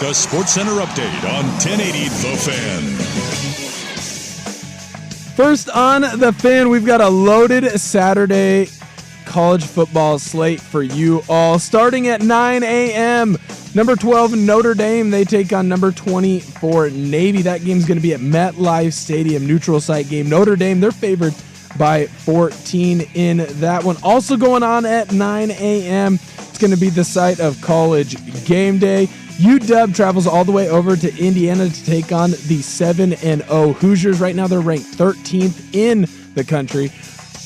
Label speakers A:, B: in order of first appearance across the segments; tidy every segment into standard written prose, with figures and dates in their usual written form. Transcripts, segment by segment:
A: The SportsCenter update on 1080 The Fan.
B: First on The Fan, we've got a loaded Saturday college football slate for you all. Starting at 9 a.m., number 12 Notre Dame, they take on number 24 Navy. That game's going to be at MetLife Stadium, neutral site game. Notre Dame, they're favored by 14 in that one. Also going on at 9 a.m., it's going to be the site of College Game Day. UW travels all the way over to Indiana to take on the 7-0 Hoosiers. Right now, they're ranked 13th in the country.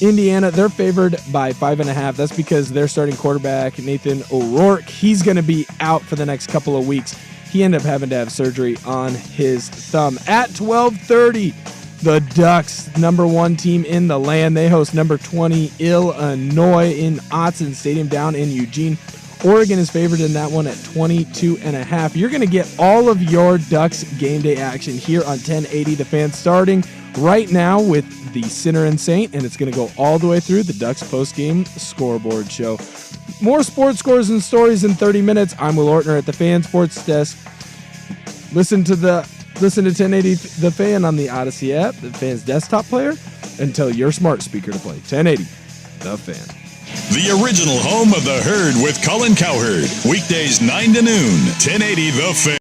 B: Indiana, they're favored by 5.5. That's because their starting quarterback, Nathan O'Rourke, he's going to be out for the next couple of weeks. He ended up having to have surgery on his thumb. At 12:30, the Ducks, number 1 team in the land. They host number 20 Illinois in Autzen Stadium down in Eugene. Oregon is favored in that one at 22.5. You're going to get all of your Ducks game day action here on 1080 The Fan, starting right now with the Sinner and Saint, and it's going to go all the way through the Ducks post-game scoreboard show. More sports scores and stories in 30 minutes. I'm Will Ortner at the Fan Sports Desk. Listen to 1080 The Fan on the Odyssey app, the Fan's desktop player, and tell your smart speaker to play 1080 The Fan.
A: The original home of the Herd with Colin Cowherd. Weekdays 9 to noon, 1080 The Fan.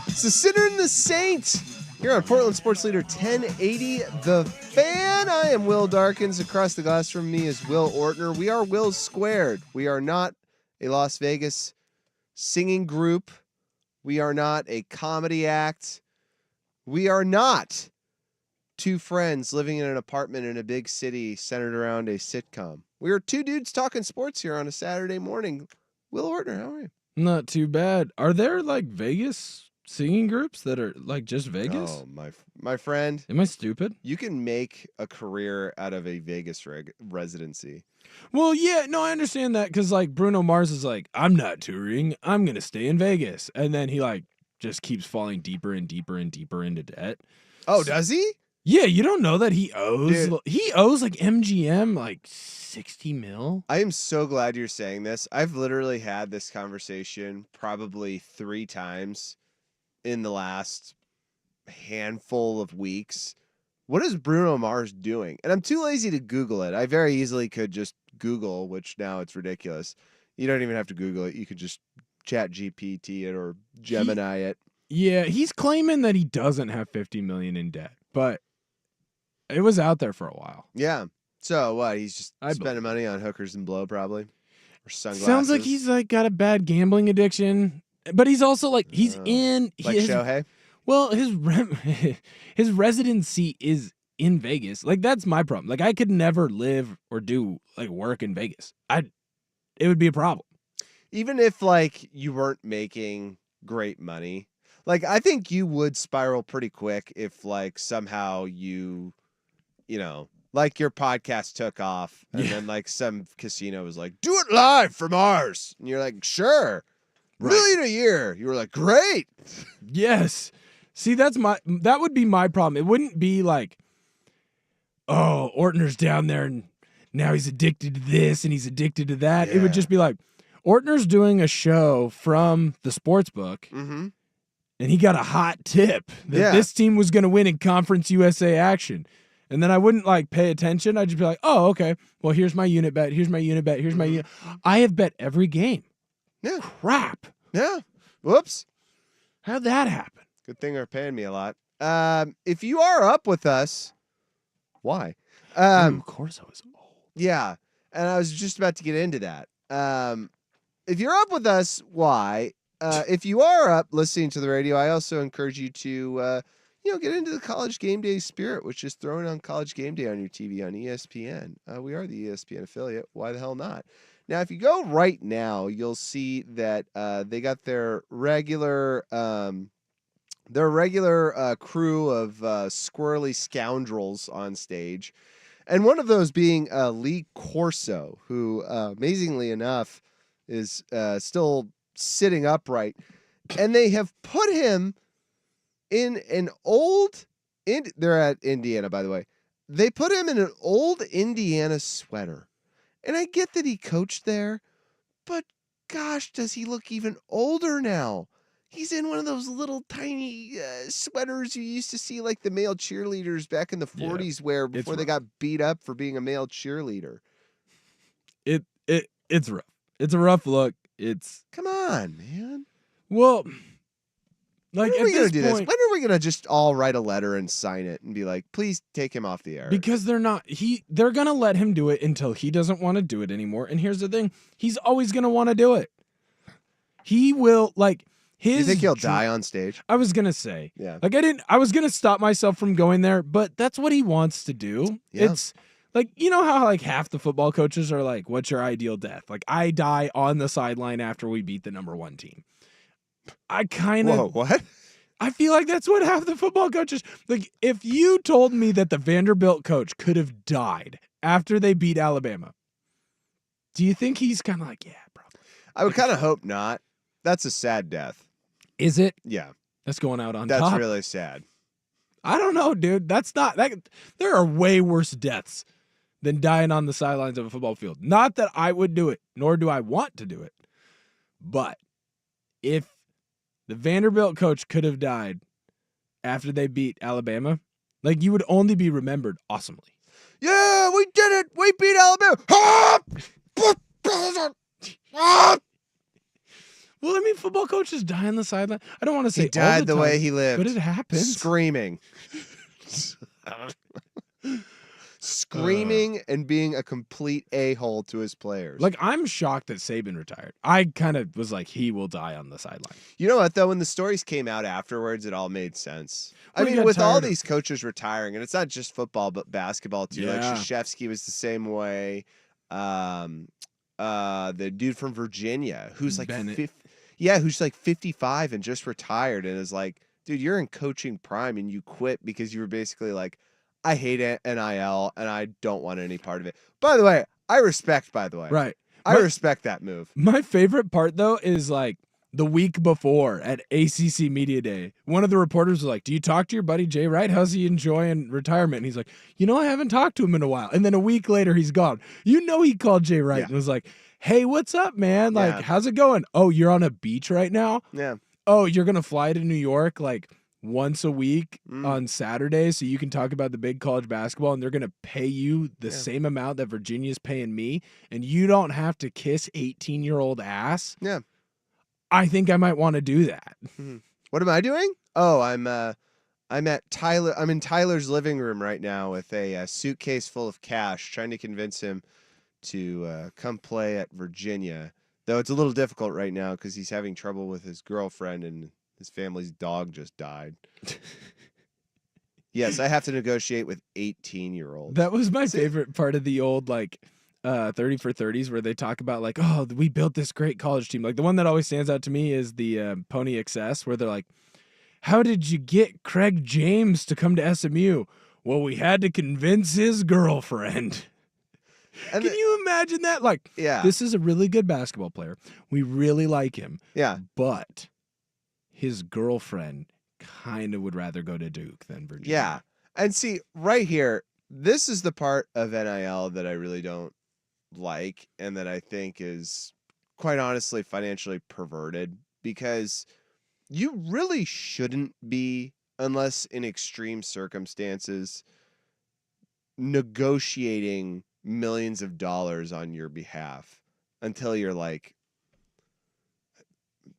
C: It's the Sinner and the Saint here on Portland Sports Leader 1080 The Fan. I am Will Darkins. Across the glass from me is Will Ortner. We are Will's Squared. We are not a Las Vegas singing group. We are not a comedy act. We are not two friends living in an apartment in a big city centered around a sitcom. We are two dudes talking sports here on a Saturday morning. Will Ortner, how are you?
B: Not too bad. Are there like Vegas singing groups that are like just Vegas?
C: Oh, my friend.
B: Am I stupid?
C: You can make a career out of a Vegas residency.
B: Well, yeah, no, I understand that because like Bruno Mars is like, I'm not touring. I'm going to stay in Vegas. And then he like just keeps falling deeper and deeper and deeper into debt.
C: Oh, does he?
B: Yeah, you don't know that he owes like MGM like 60 mil.
C: I am so glad you're saying this. I've literally had this conversation probably 3 times in the last handful of weeks. What is Bruno Mars doing? And I'm too lazy to Google it. I very easily could just Google, which now it's ridiculous. You don't even have to Google it. You could just chat GPT it or Gemini it.
B: Yeah, he's claiming that he doesn't have 50 million in debt, but it was out there for a while.
C: Yeah. So what? He's just spending money on hookers and blow probably, or sunglasses.
B: Sounds like he's like got a bad gambling addiction, but he's also like he's in
C: like Shohei.
B: Well, his residency is in Vegas. Like that's my problem. Like I could never live or do like work in Vegas. It would be a problem.
C: Even if like you weren't making great money, like I think you would spiral pretty quick if like somehow you know, like your podcast took off and then like some casino was like, do it live from ours. And you're like, sure. Right. $1 million a year. You were like, great.
B: Yes. See, that would be my problem. It wouldn't be like, oh, Ortner's down there and now he's addicted to this and he's addicted to that. Yeah. It would just be like, Ortner's doing a show from the sports book and he got a hot tip that this team was going to win in Conference USA action. And then I wouldn't like pay attention. I'd just be like, oh, okay. Well, here's my unit bet. Here's my unit bet. Here's my unit. I have bet every game.
C: Yeah.
B: Crap.
C: Yeah. Whoops.
B: How'd that happen?
C: Good thing they're paying me a lot. If you are up with us, why?
B: Corso is old.
C: Yeah, and I was just about to get into that. If you're up with us, why? If you are up listening to the radio, I also encourage you to, get into the College Game Day spirit, which is throwing on College Game Day on your TV on ESPN. We are the ESPN affiliate. Why the hell not? Now, if you go right now, you'll see that they got their regular crew of squirrely scoundrels on stage. And one of those being Lee Corso, who, amazingly enough, is still sitting upright. And they have put him in an old... they're at Indiana, by the way. They put him in an old Indiana sweater. And I get that he coached there, but gosh, does he look even older now? He's in one of those little tiny sweaters you used to see like the male cheerleaders back in the 40s wear before they got beat up for being a male cheerleader.
B: It's rough. It's a rough look.
C: Come on, man.
B: Well, like
C: when are
B: at
C: we gonna
B: this
C: do
B: point,
C: this? When are we gonna just all write a letter and sign it and be like, please take him off the air?
B: because they're gonna let him do it until he doesn't want to do it anymore. And here's the thing, he's always gonna want to do it. He will
C: you think he'll die on stage?
B: I was gonna say,
C: yeah.
B: I was gonna stop myself from going there, but that's what he wants to do.
C: Yeah.
B: It's like, you know how half the football coaches are like, what's your ideal death? Like, I die on the sideline after we beat the number 1 team. I kind of...
C: what?
B: I feel like that's what half the football coaches... Like, if you told me that the Vanderbilt coach could have died after they beat Alabama, do you think he's kind of like, yeah, probably?
C: I would kind of hope not. That's a sad death.
B: Is it?
C: Yeah.
B: That's going out on
C: That's
B: top.
C: really sad.
B: I don't know, dude. That's not... There are way worse deaths than dying on the sidelines of a football field. Not that I would do it, nor do I want to do it. But if the Vanderbilt coach could have died after they beat Alabama, you would only be remembered awesomely.
C: Yeah, we did it. We beat Alabama.
B: Well, I mean, football coaches die on the sideline. I don't want to say
C: he died
B: all the
C: way
B: time,
C: he lived.
B: but it happens.
C: Screaming and being a complete a-hole to his players.
B: I'm shocked that Saban retired. I kind of was like, he will die on the sideline.
C: You know what, though? When the stories came out afterwards, it all made sense.
B: Well,
C: I mean, with all these coaches retiring, and it's not just football, but basketball, too.
B: Yeah.
C: Like, Krzyzewski was the same way. The dude from Virginia, who's like... who's like 55 and just retired and is like, dude, you're in coaching prime and you quit because you were basically like, I hate NIL and I don't want any part of it. By the way, I respect that move.
B: My favorite part, though, is the week before at ACC Media Day, one of the reporters was like, do you talk to your buddy Jay Wright? How's he enjoying retirement? And he's like, I haven't talked to him in a while. And then a week later, he's gone. He called Jay Wright and was like, hey, what's up, man? How's it going? Oh, you're on a beach right now?
C: Yeah.
B: Oh, you're going to fly to New York once a week on Saturday so you can talk about the big college basketball, and they're going to pay you the same amount that Virginia's paying me, and you don't have to kiss 18-year-old ass?
C: Yeah.
B: I think I might want to do that.
C: Mm-hmm. What am I doing? Oh, I'm at Tyler. I'm in Tyler's living room right now with a suitcase full of cash, trying to convince him to come play at Virginia. Though it's a little difficult right now because he's having trouble with his girlfriend and his family's dog just died. Yes, I have to negotiate with 18-year-olds.
B: That was my favorite part of the old 30 for 30s where they talk about oh, we built this great college team. The one that always stands out to me is the Pony Excess, where they're like, how did you get Craig James to come to SMU? Well, we had to convince his girlfriend. Can you imagine that? This is a really good basketball player. We really like him.
C: Yeah.
B: But his girlfriend kind of would rather go to Duke than Virginia.
C: Yeah. And see, right here, this is the part of NIL that I really don't like and that I think is, quite honestly, financially perverted, because you really shouldn't be, unless in extreme circumstances, negotiating millions of dollars on your behalf until you're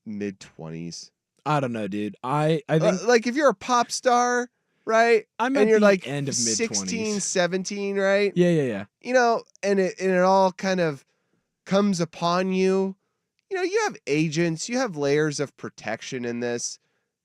C: mid-20s.
B: I don't know, dude. I think
C: Like if you're a pop star, right?
B: I'm
C: and
B: at
C: you're
B: the
C: like
B: end of mid
C: 16,
B: 20s.
C: 17, right?
B: Yeah.
C: You know, and it all kind of comes upon you. You know, you have agents, you have layers of protection in this.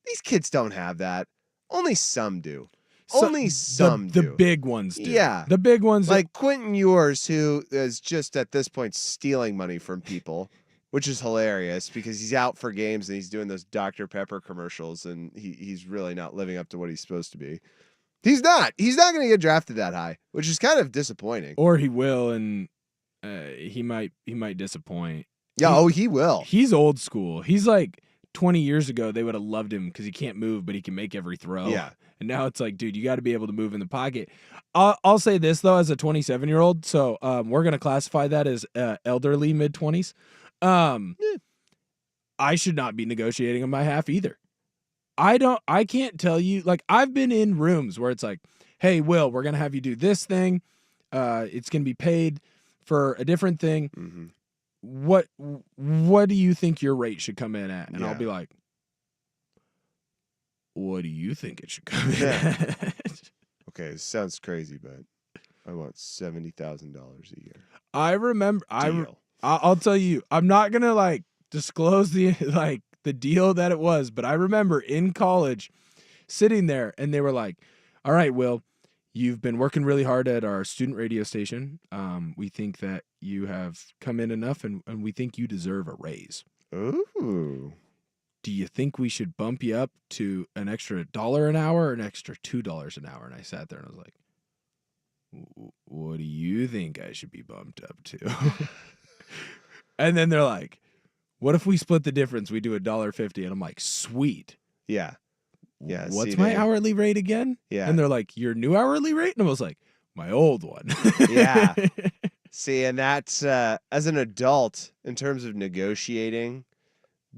C: These kids don't have that. Only some do. Only some
B: the
C: do.
B: big ones do.
C: Yeah.
B: The big ones
C: Like Quentin Ewers, who is just at this point stealing money from people, which is hilarious because he's out for games and he's doing those Dr. Pepper commercials and he's really not living up to what he's supposed to be. He's not. He's not going to get drafted that high, which is kind of disappointing.
B: or he will, and he might disappoint.
C: Yeah, he will.
B: He's old school. He's like 20 years ago, they would have loved him because he can't move, but he can make every throw.
C: Yeah.
B: And now it's like, dude, you got to be able to move in the pocket. I'll say this, though, as a 27-year-old. So we're going to classify that as elderly mid-20s. I should not be negotiating on my half either. I can't tell you. Like, I've been in rooms where it's like, hey, Will, we're going to have you do this thing. It's going to be paid for a different thing.
C: Mm-hmm.
B: What do you think your rate should come in at? And I'll
C: Yeah.
B: be like, what do you think it should come in
C: Yeah.
B: at?
C: Okay, it sounds crazy, but I want $70,000 a year.
B: I remember,
C: Deal.
B: I'll tell you, I'm not going to like disclose the deal that it was, but I remember in college sitting there and they were like, all right, Will, you've been working really hard at our student radio station. We think that you have come in enough and we think you deserve a raise.
C: Ooh.
B: Do you think we should bump you up to an extra $1 an hour or an extra $2 an hour? And I sat there and I was like, what do you think I should be bumped up to? And then they're like, what if we split the difference? We do $1.50. And I'm like, sweet.
C: Yeah. Yeah.
B: What's
C: see,
B: my
C: they-
B: hourly rate again?
C: Yeah.
B: And they're like, your new hourly rate? And I was like, my old one.
C: Yeah. See, and that's as an adult, in terms of negotiating,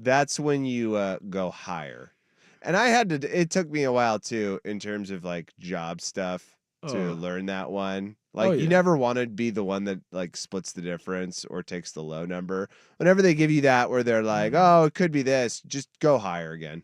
C: that's when you go higher. And it took me a while too, in terms of like job stuff to
B: Oh.
C: learn that one. Like,
B: Oh,
C: you
B: yeah.
C: never want to be the one that like splits the difference or takes the low number. Whenever they give you that, where they're like, oh, it could be this, just go higher again.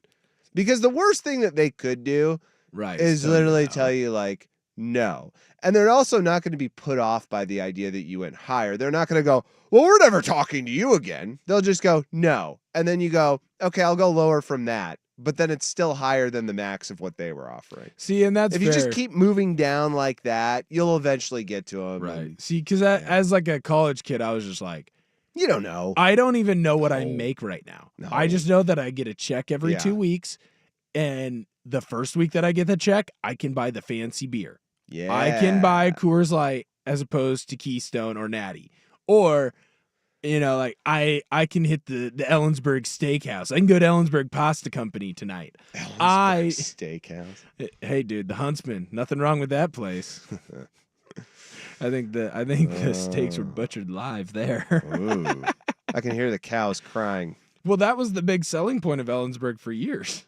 C: Because the worst thing that they could do
B: Right.
C: is
B: tell you
C: literally
B: no.
C: tell you like no. And they're also not going to be put off by the idea that you went higher. They're not going to go, well, we're never talking to you again. They'll just go, no. And then you go, okay, I'll go lower from that. But then it's still higher than the max of what they were offering.
B: See, and that's
C: If you
B: fair.
C: just keep moving down like that, you'll eventually get to them.
B: Right. See, because as like a college kid, I was just like,
C: You don't know.
B: I don't even know what I
C: No.
B: make right now.
C: No.
B: I just know that I get a check every
C: Yeah.
B: 2 weeks. And the first week that I get the check, I can buy the fancy beer.
C: Yeah.
B: I can buy Coors Light as opposed to Keystone or Natty. Or, like I can hit the Ellensburg Steakhouse. I can go to Ellensburg Pasta Company tonight.
C: Ellensburg Steakhouse.
B: Hey, dude, the Huntsman. Nothing wrong with that place. I think the steaks were butchered live there.
C: Ooh. I can hear the cows crying.
B: Well, that was the big selling point of Ellensburg for years.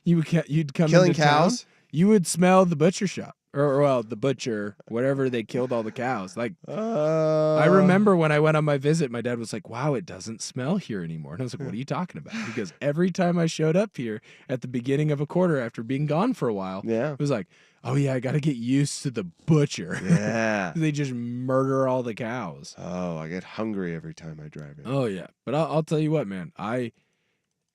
B: You'd come
C: Killing
B: into town,
C: cows?
B: you would smell the butcher shop, or the butcher, whatever they killed all the cows. Like I remember when I went on my visit, my dad was like, "Wow, it doesn't smell here anymore." And I was like, "What are you talking about?" Because every time I showed up here at the beginning of a quarter after being gone for a while,
C: Yeah.
B: it was like, "Oh yeah, I got to get used to the butcher."
C: Yeah.
B: They just murder all the cows.
C: Oh, I get hungry every time I drive in.
B: Oh yeah, but I'll tell you what, man.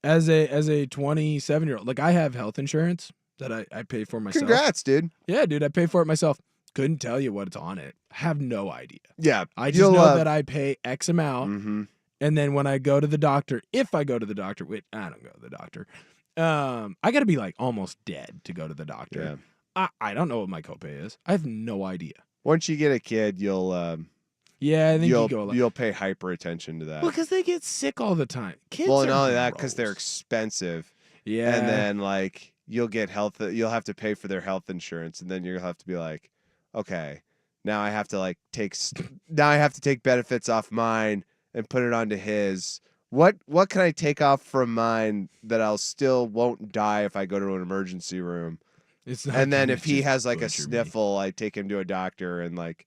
B: As a 27-year-old, like I have health insurance that I pay for myself.
C: Congrats, dude.
B: Yeah, dude, I pay for it myself. Couldn't tell you what's on it. I have no idea.
C: Yeah.
B: I just know that I pay X amount,
C: Mm-hmm.
B: and then when I go to the doctor, if I go to the doctor, wait, I don't go to the doctor. I got to be like almost dead to go to the doctor.
C: Yeah.
B: I don't know what my copay is. I have no idea.
C: Once you get a kid, you'll
B: Yeah, I think you go.
C: you'll pay hyper attention to that.
B: Well, because they get sick all the time. Kids
C: Well,
B: are
C: and not only that, because they're
B: gross.
C: expensive,
B: Yeah,
C: and then like you'll have to pay for their health insurance, and then you'll have to be like, okay, now I have to take benefits off mine and put it onto his. What can I take off from mine that I'll still won't die if I go to an emergency room?
B: it's not
C: And then
B: gonna
C: if he
B: just
C: has like a
B: butcher me.
C: sniffle, I take him to a doctor and like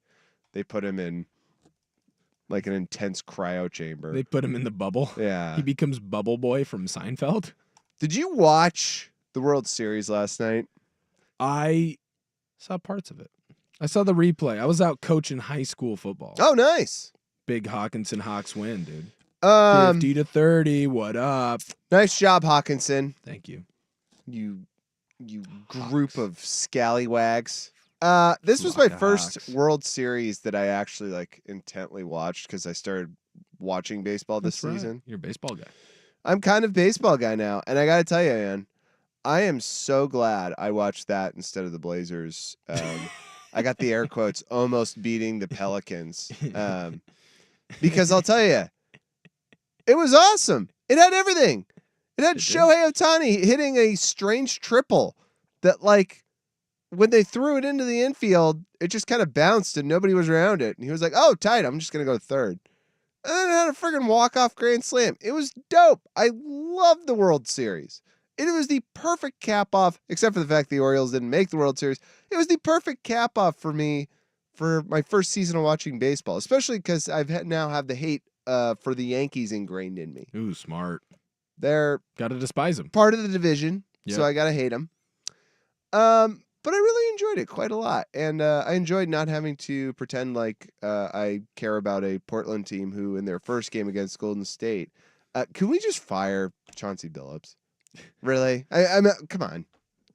C: they put him in like an intense cryo chamber.
B: They put him in the bubble.
C: Yeah.
B: He becomes Bubble Boy from Seinfeld.
C: Did you watch the World Series last night?
B: I saw parts of it. I saw the replay. I was out coaching high school football.
C: Oh, nice.
B: Big Hawkinson Hawks win, dude. 50-30. What up?
C: Nice job, Hawkinson.
B: Thank you.
C: You group of scallywags. This was my first
B: Hawks.
C: World Series that I actually like intently watched because I started watching baseball this
B: That's right.
C: season.
B: You're a baseball guy.
C: I'm kind of baseball guy now, and I got to tell you, man, I am so glad I watched that instead of the Blazers. I got the air quotes almost beating the Pelicans. Because I'll tell you, it was awesome. It had everything. It had Shohei Ohtani hitting a strange triple that, like, when they threw it into the infield, it just kind of bounced and nobody was around it. And he was like, oh, tight, I'm just going to go third. And then it had a friggin' walk-off grand slam. It was dope. I loved the World Series. It was the perfect cap-off, except for the fact the Orioles didn't make the World Series. It was the perfect cap-off for me for my first season of watching baseball, especially because now have the hate for the Yankees ingrained in me.
B: Ooh, smart.
C: They're
B: Gotta despise them.
C: part of the division, so
B: Yep.
C: I gotta hate them. But I really enjoyed it quite a lot, and I enjoyed not having to pretend like I care about a Portland team who, in their first game against Golden State, can we just fire Chauncey Billups? Really? I mean, come on,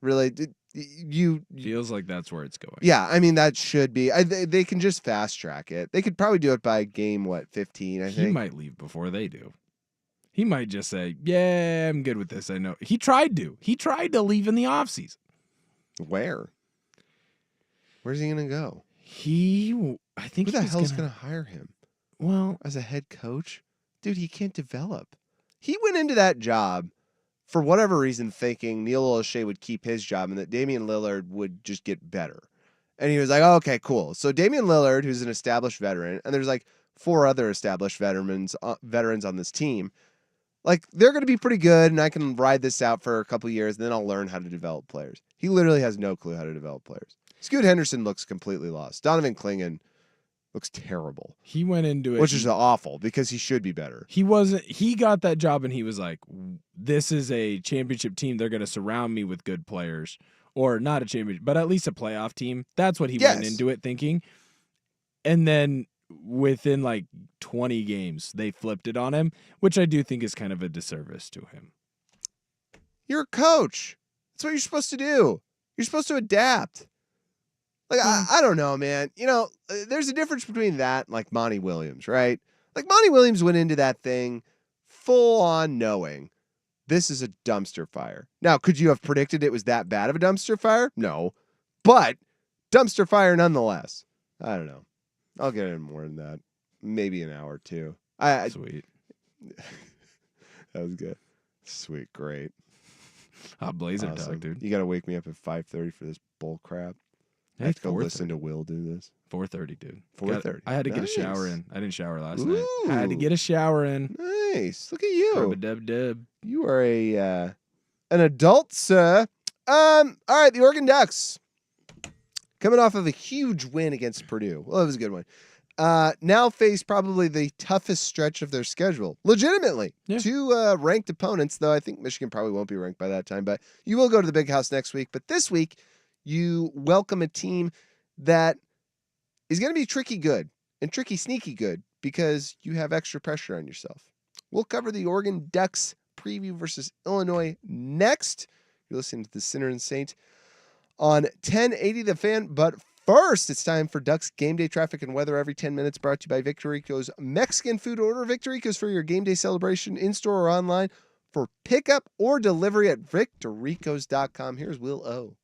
C: really? You
B: Feels like that's where it's going.
C: Yeah, I mean that should be. They can just fast track it. They could probably do it by game 15. I
B: He
C: think.
B: might leave before they do. He might just say, yeah, I'm good with this. I know. He tried to. He tried to leave in the offseason.
C: Where? Where's he gonna go?
B: I think
C: Who the
B: he's
C: hell's gonna hire him
B: Well,
C: as a head coach? Dude, he can't develop. He went into that job for whatever reason thinking Neil O'Shea would keep his job and that Damian Lillard would just get better. And he was like, oh, okay, cool. So Damian Lillard, who's an established veteran, and there's like 4 other established veterans on this team, like they're going to be pretty good, and I can ride this out for a couple years, and then I'll learn how to develop players. He literally has no clue how to develop players. Scoot Henderson looks completely lost. Donovan Clingan looks terrible,
B: he went into it.
C: which is awful because he should be better.
B: He got that job and he was like, this is a championship team. They're going to surround me with good players. Or not a championship, but at least a playoff team. That's what he went into it thinking. And then within like 20 games, they flipped it on him, which I do think is kind of a disservice to him.
C: You're a coach. That's what you're supposed to do. You're supposed to adapt. Like, I don't know, man. You know, there's a difference between that and like Monty Williams, right? Like Monty Williams went into that thing full on knowing this is a dumpster fire. Now, could you have predicted it was that bad of a dumpster fire? No. But dumpster fire nonetheless. I don't know. I'll get in more than that. Maybe an hour or two.
B: Sweet.
C: That was good. Sweet. Great.
B: Hot Blazer
C: Awesome.
B: talk, dude.
C: You got to wake me up at 5:30 for this bull crap. I have to go listen to Will do this.
B: 4:30, dude.
C: 4:30.
B: I had to get a shower in. I didn't shower last night. I had to get a shower in.
C: Nice. Look at you.
B: Dub.
C: You are an adult, sir. All right, the Oregon Ducks coming off of a huge win against Purdue. Well, it was a good one. Now face probably the toughest stretch of their schedule. Legitimately.
B: Yeah.
C: 2 ranked opponents, though I think Michigan probably won't be ranked by that time, but you will go to the Big House next week. But this week, you welcome a team that is going to be tricky good and tricky sneaky good because you have extra pressure on yourself. We'll cover the Oregon Ducks preview versus Illinois next. You're listening to the Sinner and Saint on 1080 The Fan. But first, it's time for Ducks game day traffic and weather every 10 minutes, brought to you by Victorico's Mexican food order. Victorico's for your game day celebration in-store or online for pickup or delivery at victoricos.com. Here's Will O.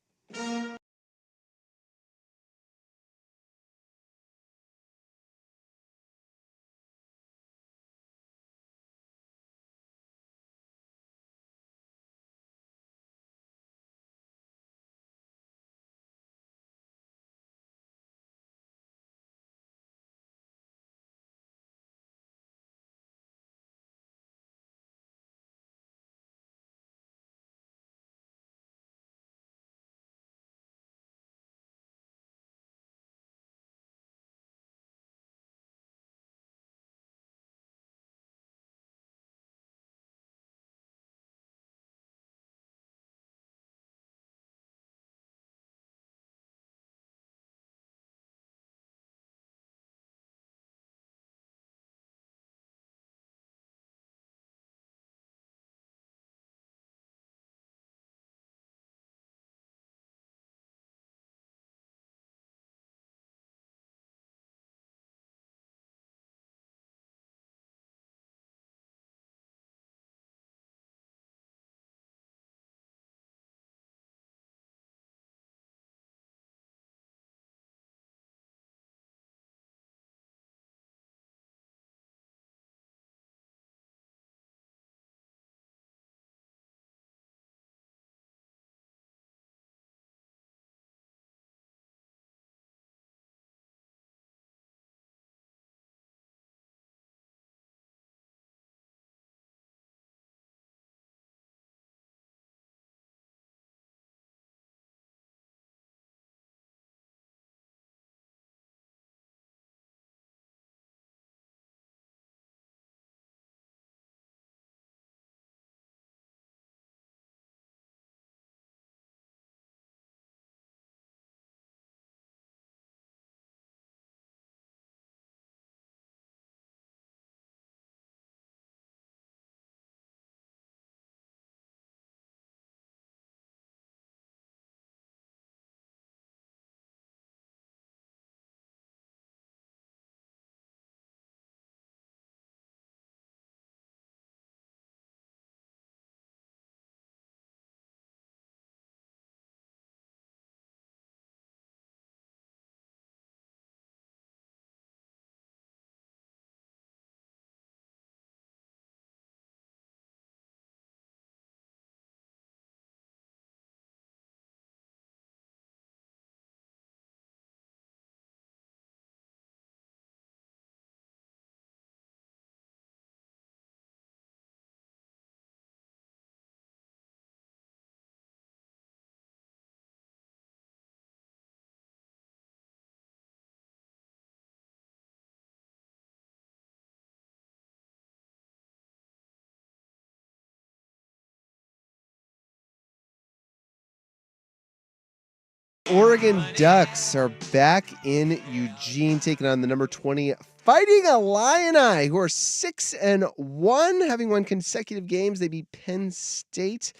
C: Oregon Ducks are back in Eugene, taking on the number 20 Fighting Illini, who are 6-1, having won consecutive games. They beat Penn State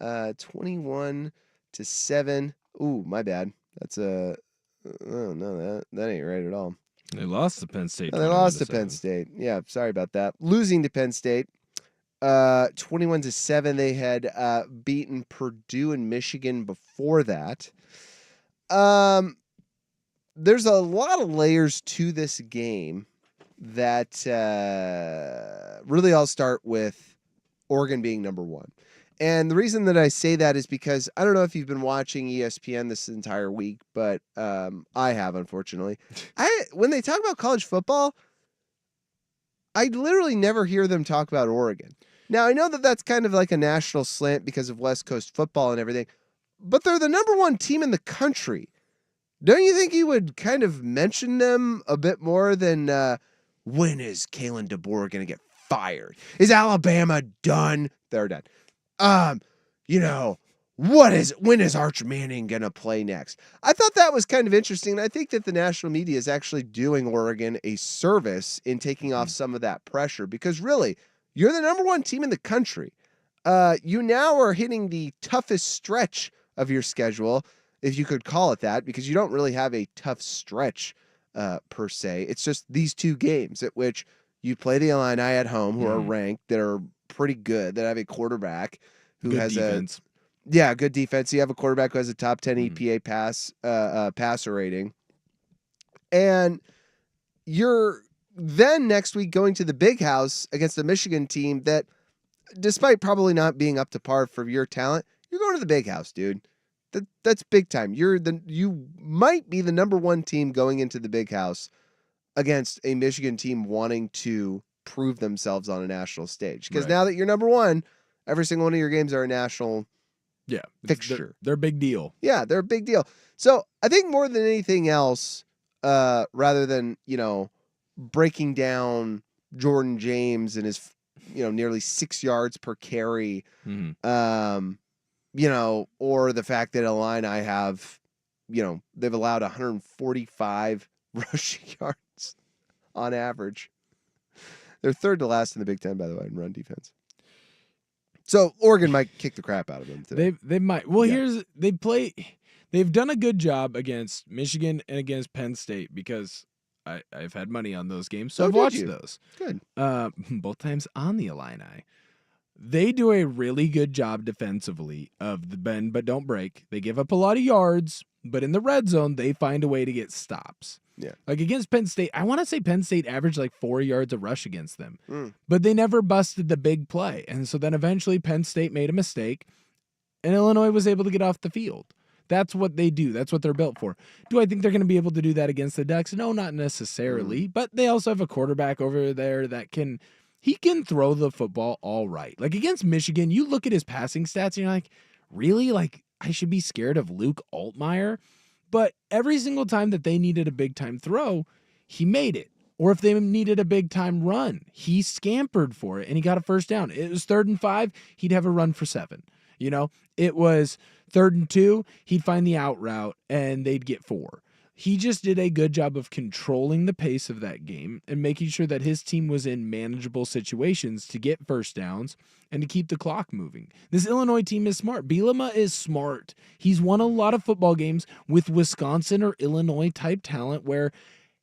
C: 21-7. Ooh, my bad. That's oh no, that ain't right at all.
B: They lost to Penn State.
C: Oh, they lost to Penn State. Yeah, sorry about that. Losing to Penn State 21-7. They had beaten Purdue and Michigan before that. There's a lot of layers to this game that really all start with Oregon being number one. And the reason that I say that is because I don't know if you've been watching ESPN this entire week, but I have, unfortunately. When they talk about college football, I literally never hear them talk about Oregon. Now, I know that that's kind of like a national slant because of West Coast football and everything, but they're the number one team in the country. Don't you think you would kind of mention them a bit more than when is Kalen DeBoer going to get fired? Is Alabama done? They're done. When is Arch Manning going to play next? I thought that was kind of interesting. And I think that the national media is actually doing Oregon a service in taking off some of that pressure because really, you're the number one team in the country. You now are hitting the toughest stretch of your schedule, if you could call it that, because you don't really have a tough stretch per se. It's just these two games at which you play the Illini at home, who are ranked, that are pretty good, that have a quarterback who
B: Good
C: has
B: defense.
C: good defense. You have a quarterback who has a top 10 EPA passer rating. And you're then next week going to the Big House against the Michigan team that, despite probably not being up to par for your talent, you're going to the Big House, dude. That's big time. You might be the number one team going into the Big House against a Michigan team wanting to prove themselves on a national stage. Because now that you're number one, every single one of your games are a national fixture.
B: They're a big deal.
C: Yeah, they're a big deal. So I think more than anything else, rather than, breaking down Jordan James and his, nearly 6 yards per carry, or the fact that Illini have, they've allowed 145 rushing yards on average. They're third to last in the Big Ten, by the way, in run defense. So Oregon might kick the crap out of them today.
B: They might. Well, they've done a good job against Michigan and against Penn State because I've had money on those games, so I've watched those.
C: Good.
B: Both times on the Illini. They do a really good job defensively of the bend but don't break. They give up a lot of yards, but in the red zone, they find a way to get stops.
C: Yeah.
B: Like against Penn State, I want to say Penn State averaged like 4 yards a rush against them, but they never busted the big play. And so then eventually Penn State made a mistake and Illinois was able to get off the field. That's what they do. That's what they're built for. Do I think they're going to be able to do that against the Ducks? No, not necessarily, but they also have a quarterback over there that can throw the football all right. Like against Michigan, you look at his passing stats and you're like, really? Like I should be scared of Luke Altmaier? But every single time that they needed a big-time throw, he made it. Or if they needed a big-time run, he scampered for it, and he got a first down. It was 3rd and 5, he'd have a run for 7. It was 3rd and 2, he'd find the out route, and they'd get 4. He just did a good job of controlling the pace of that game and making sure that his team was in manageable situations to get first downs and to keep the clock moving. This Illinois team is smart. Bielema is smart. He's won a lot of football games with Wisconsin or Illinois type talent where,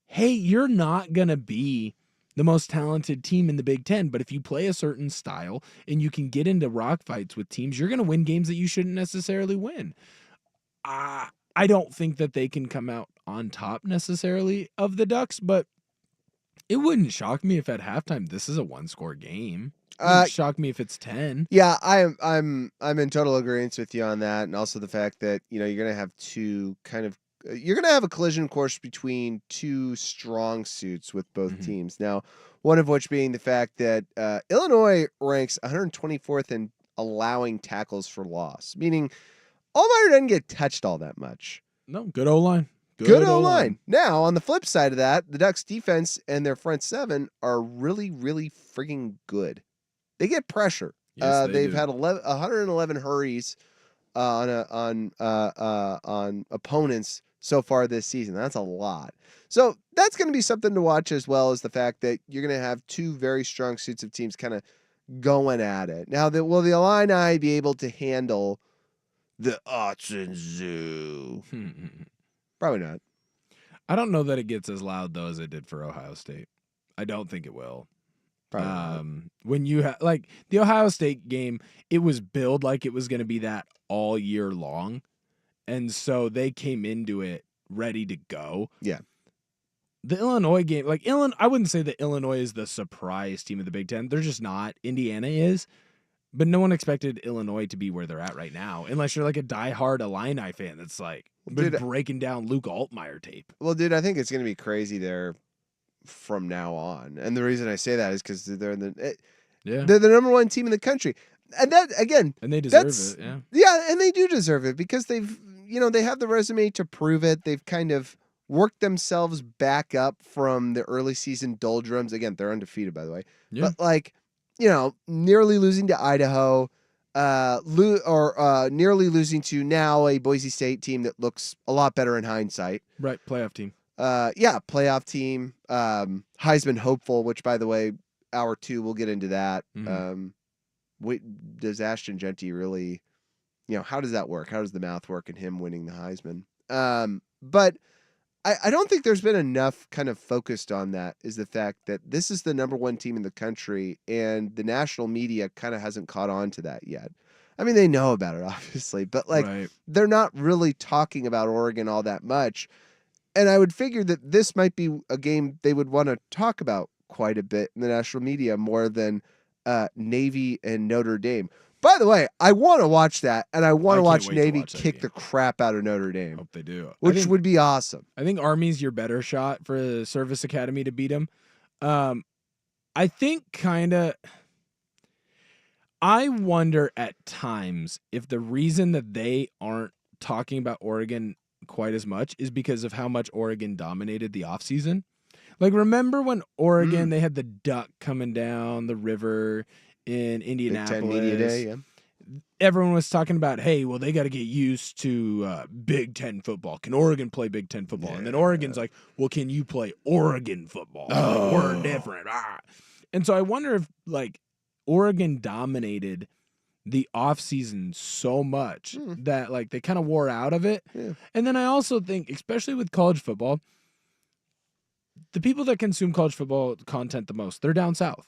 B: hey, you're not going to be the most talented team in the Big Ten, but if you play a certain style and you can get into rock fights with teams, you're going to win games that you shouldn't necessarily win. I don't think that they can come out on top necessarily of the Ducks, but it wouldn't shock me if at halftime this is a 1-score game. It wouldn't shock me if it's 10.
C: Yeah, I'm in total agreement with you on that, and also the fact that you're gonna have you're gonna have a collision course between two strong suits with both teams. Now, one of which being the fact that Illinois ranks 124th in allowing tackles for loss, meaning Altmaier doesn't get touched all that much.
B: No, good O-line.
C: Good O-line. Now, on the flip side of that, the Ducks defense and their front seven are really, really freaking good. They get pressure.
B: Yes,
C: They've
B: do.
C: had 111 hurries on opponents so far this season. That's a lot. So that's going to be something to watch, as well as the fact that you're going to have two very strong suits of teams kind of going at it. Now, will the Illini be able to handle the Autzen Zoo? Probably not.
B: I don't know that it gets as loud though as it did for Ohio State. I don't think it will.
C: Probably not.
B: When you like the Ohio State game, it was billed like it was going to be that all year long, and so they came into it ready to go.
C: Yeah.
B: The Illinois game, like I wouldn't say that Illinois is the surprise team of the Big Ten. They're just not. Indiana is, but no one expected Illinois to be where they're at right now, unless you're like a diehard Illini fan that's like been breaking down Luke Altmaier tape.
C: Well, dude, I think it's going to be crazy there from now on, and the reason I say that is because they're they're the number one team in the country, and that again,
B: and they deserve it.
C: Yeah, and they do deserve it because they have the resume to prove it. They've kind of worked themselves back up from the early season doldrums. Again, they're undefeated, by the way.
B: Yeah.
C: But nearly losing to Idaho, nearly losing to now a Boise State team that looks a lot better in hindsight.
B: Right, playoff team.
C: Playoff team. Heisman hopeful, which, by the way, hour 2, we'll get into that.
B: Mm-hmm.
C: Does Ashton Genty really, how does that work? How does the math work in him winning the Heisman? But I don't think there's been enough kind of focused on that, is the fact that this is the number one team in the country, and the national media kind of hasn't caught on to that yet. I mean, they know about it, obviously, but they're not really talking about Oregon all that much. And I would figure that this might be a game they would want to talk about quite a bit in the national media, more than Navy and Notre Dame. By the way, I want to watch that, and I want to watch Navy kick the crap out of Notre Dame.
B: Hope they do.
C: Which would be awesome.
B: I think Army's your better shot for the Service Academy to beat them. I think I wonder at times if the reason that they aren't talking about Oregon quite as much is because of how much Oregon dominated the offseason. Like, remember when Oregon, they had the duck coming down the river in Indianapolis?
C: Big Ten Media Day, yeah.
B: Everyone was talking about, hey, well, they got to get used to Big Ten football. Can Oregon play Big Ten football? Yeah. And then Oregon's like, well, can you play Oregon football? Oh. We're different. And so I wonder if, Oregon dominated the offseason so much that, they kind of wore out of it.
C: Yeah.
B: And then I also think, especially with college football, the people that consume college football content the most, they're down south.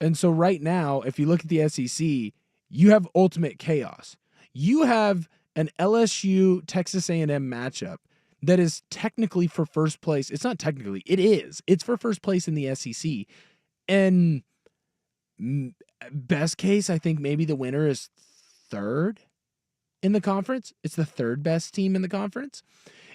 B: And so right now, if you look at the SEC, you have ultimate chaos. You have an LSU Texas A&M matchup that is technically for first place. It's not technically, it is. It's for first place in the SEC. And best case, I think maybe the winner is third in the conference. It's the third best team in the conference.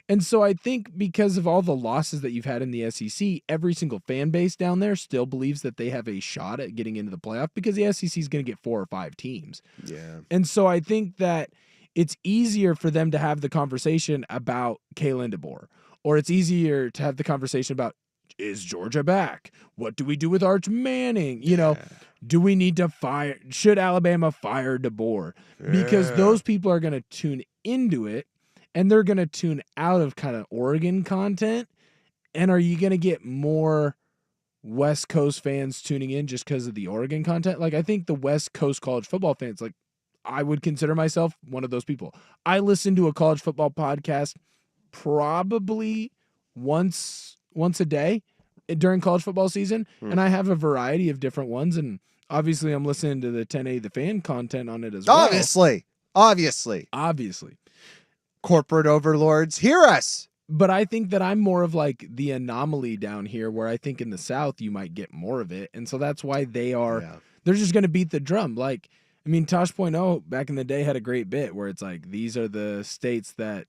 B: And so I think because of all the losses that you've had in the SEC, every single fan base down there still believes that they have a shot at getting into the playoff because the SEC is going to get 4 or 5 teams.
C: Yeah.
B: And so I think that it's easier for them to have the conversation about Kalen DeBoer, or it's easier to have the conversation about, is Georgia back? What do we do with Arch Manning? Do we need to should Alabama fire DeBoer? Because those people are going to tune into it, and they're going to tune out of kind of Oregon content. And are you going to get more West Coast fans tuning in just because of the Oregon content? I think the West Coast college football fans, I would consider myself one of those people. I listen to a college football podcast probably once a day during college football season, and I have a variety of different ones, and obviously I'm listening to the 10A The Fan content on it as well. Obviously.
C: Corporate overlords, hear us.
B: But I think that I'm more of the anomaly down here, where I think in the South you might get more of it. And so that's why they're just going to beat the drum. Tosh.0 back in the day had a great bit where it's these are the states that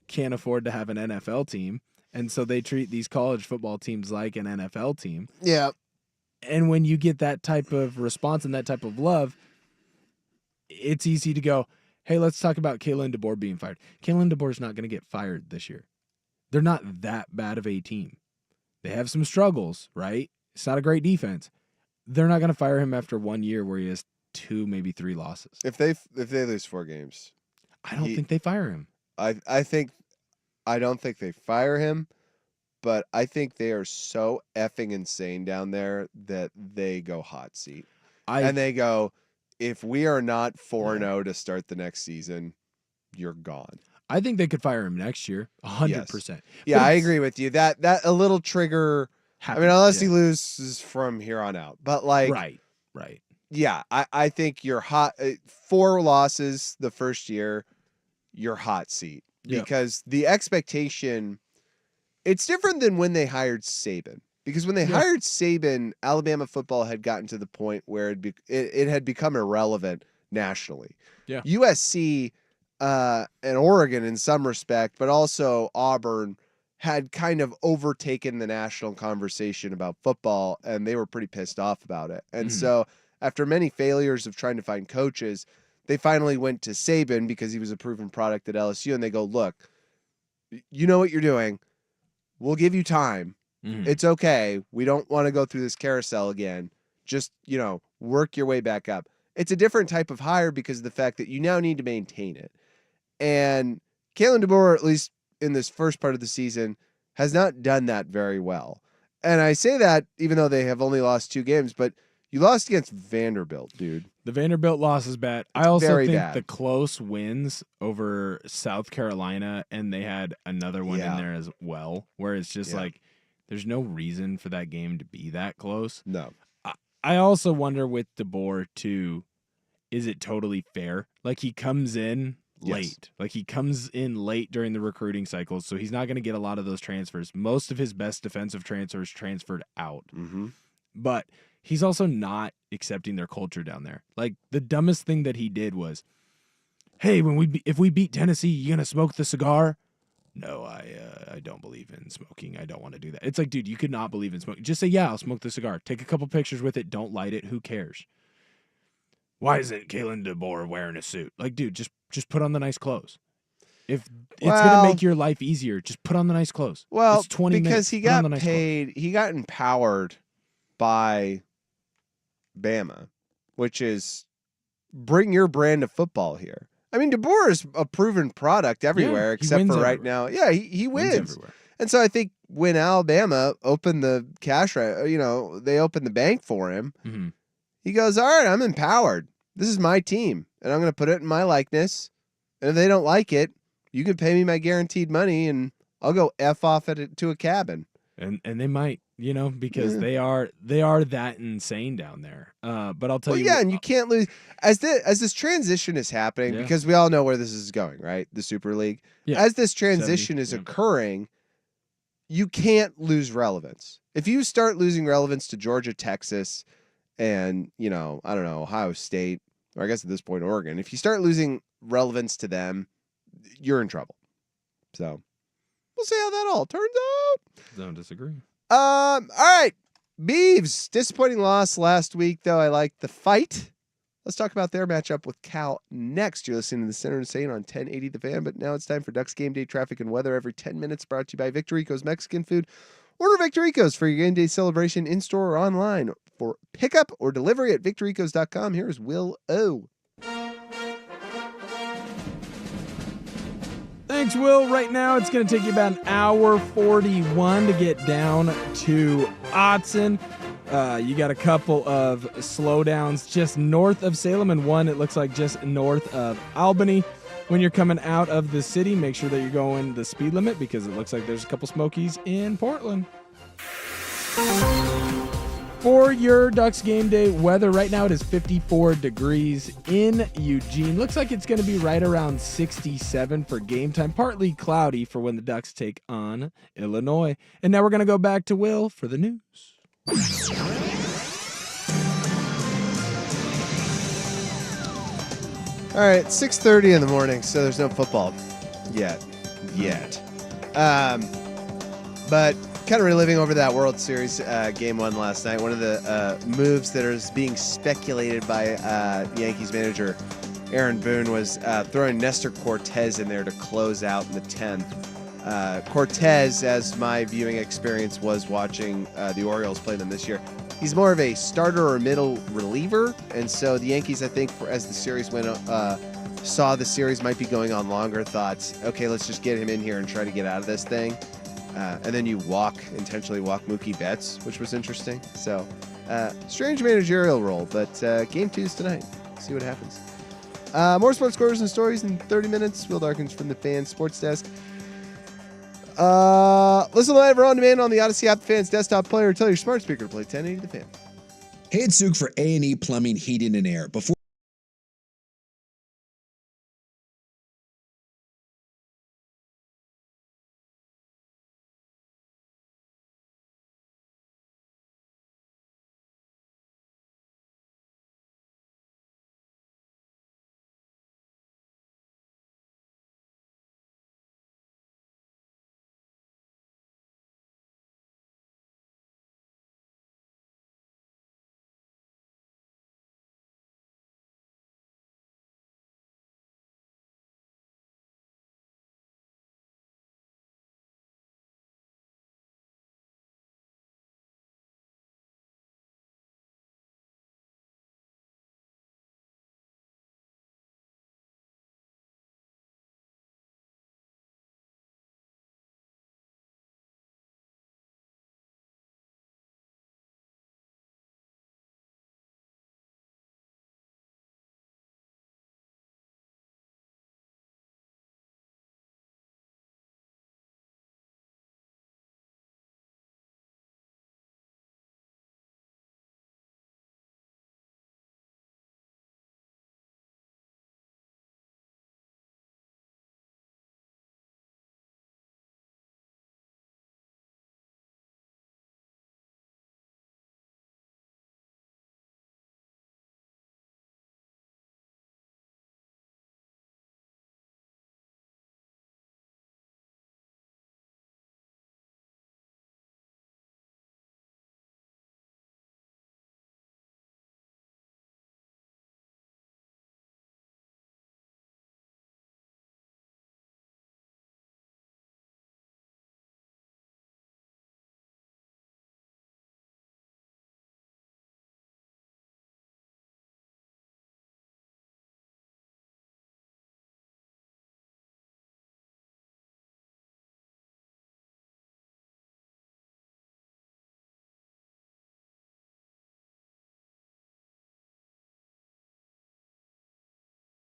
B: can't afford to have an NFL team. And so they treat these college football teams like an NFL team.
C: Yeah.
B: And when you get that type of response and that type of love, it's easy to go, hey, let's talk about Kalen DeBoer being fired. Kalen DeBoer's not going to get fired this year. They're not that bad of a team. They have some struggles, right? It's not a great defense. They're not going to fire him after 1 year where he has 2, maybe 3 losses.
C: If they lose 4 games.
B: I don't think they fire him.
C: I don't think they fire him, but I think they are so effing insane down there that they go hot seat. And they go, if we are not 4-0 to start the next season, you're gone.
B: I think they could fire him next year, 100%.
C: Yes. Yeah, I agree with you. That a little trigger.
B: Happens,
C: unless he loses from here on out. But
B: right.
C: Yeah, I think you're hot. 4 losses the first year, you're hot seat because the expectation. It's different than when they hired Saban. Because when they hired Saban, Alabama football had gotten to the point where it had become irrelevant nationally.
B: Yeah.
C: USC and Oregon in some respect, but also Auburn had kind of overtaken the national conversation about football, and they were pretty pissed off about it. And so after many failures of trying to find coaches, they finally went to Saban because he was a proven product at LSU, and they go, look, you know what you're doing. We'll give you time. It's okay. We don't want to go through this carousel again. Just, work your way back up. It's a different type of hire because of the fact that you now need to maintain it. And Kalen DeBoer, at least in this first part of the season, has not done that very well. And I say that even though they have only lost 2 games, but you lost against Vanderbilt, dude.
B: The Vanderbilt loss is bad. I also think
C: bad.
B: the close wins over South Carolina, and they had another one in there as well, where it's just like there's no reason for that game to be that close.
C: No.
B: I also wonder with DeBoer, too, is it totally fair? Like, he comes in late. Like, he comes in late during the recruiting cycle, so he's not going to get a lot of those transfers. Most of his best defensive transfers transferred out. But he's also not accepting their culture down there. Like, the dumbest thing that he did was, hey, if we beat Tennessee, you going to smoke the cigar? No, I don't believe in smoking. I don't want to do that. It's like, dude, you could not believe in smoking. Just say, yeah, I'll smoke the cigar. Take a couple pictures with it. Don't light it. Who cares? Why isn't Kalen DeBoer wearing a suit? Like, dude, just put on the nice clothes. If it's going to make your life easier, just put on the nice clothes.
C: Well,
B: it's 20
C: because
B: minutes.
C: he got paid, he got empowered by Bama, which is bring your brand of football here. I mean, DeBoer is a proven product everywhere except for right now. Yeah, he wins. Everywhere. And so I think when Alabama opened the cash, they opened the bank for him, he goes, all right, I'm empowered. This is my team, and I'm going to put it in my likeness. And if they don't like it, you can pay me my guaranteed money, and I'll go F off to a cabin.
B: And they might, because they are that insane down there. But I'll tell you.
C: Yeah, and you can't lose as this transition is happening because we all know where this is going, right? The Super League. Yeah. As this transition is occurring, you can't lose relevance. If you start losing relevance to Georgia, Texas, and I don't know, Ohio State, or I guess at this point Oregon, if you start losing relevance to them, you're in trouble. So we'll see how that all turns out.
B: Don't disagree.
C: All right. Beavs, disappointing loss last week, though. I like the fight. Let's talk about their matchup with Cal next. You're listening to the Center and Saint on 1080 The Fan, but now it's time for Ducks Game Day traffic and weather every 10 minutes, brought to you by Victorico's Mexican Food. Order Victorico's for your game day celebration in-store or online for pickup or delivery at victoricos.com. Here's Will O.
B: Thanks, Will. Right now, it's going to take you about an hour 41 to get down to Autzen. You got a couple of slowdowns just north of Salem and one, it looks like, just north of Albany. When you're coming out of the city, make sure that you're going the speed limit because it looks like there's a couple Smokies in Portland. For your Ducks Game Day weather, right now it is 54 degrees in Eugene. Looks like it's going to be right around 67 for game time. Partly cloudy for when the Ducks take on Illinois. And now we're going to go back to Will for the news.
C: All right, 6:30 in the morning, so there's no football yet. But kind of reliving over that World Series game one last night. One of the moves that is being speculated by Yankees manager Aaron Boone was throwing Nestor Cortez in there to close out in the 10th. Cortez, as my viewing experience was watching the Orioles play them this year, he's more of a starter or middle reliever, and so the Yankees, I think, as the series went saw the series might be going on longer, thought, okay, let's just get him in here and try to get out of this thing. And then you intentionally walk Mookie Betts, which was interesting. So, strange managerial role, but game 2 is tonight. See what happens. More sports scores and stories in 30 minutes. Will Darkins from the Fan Sports Desk. Listen live or on demand on the Odyssey app, Fans desktop player. Tell your smart speaker to play 1080 The Fan.
D: Hey, it's Zook for A&E Plumbing, Heating, and Air. Before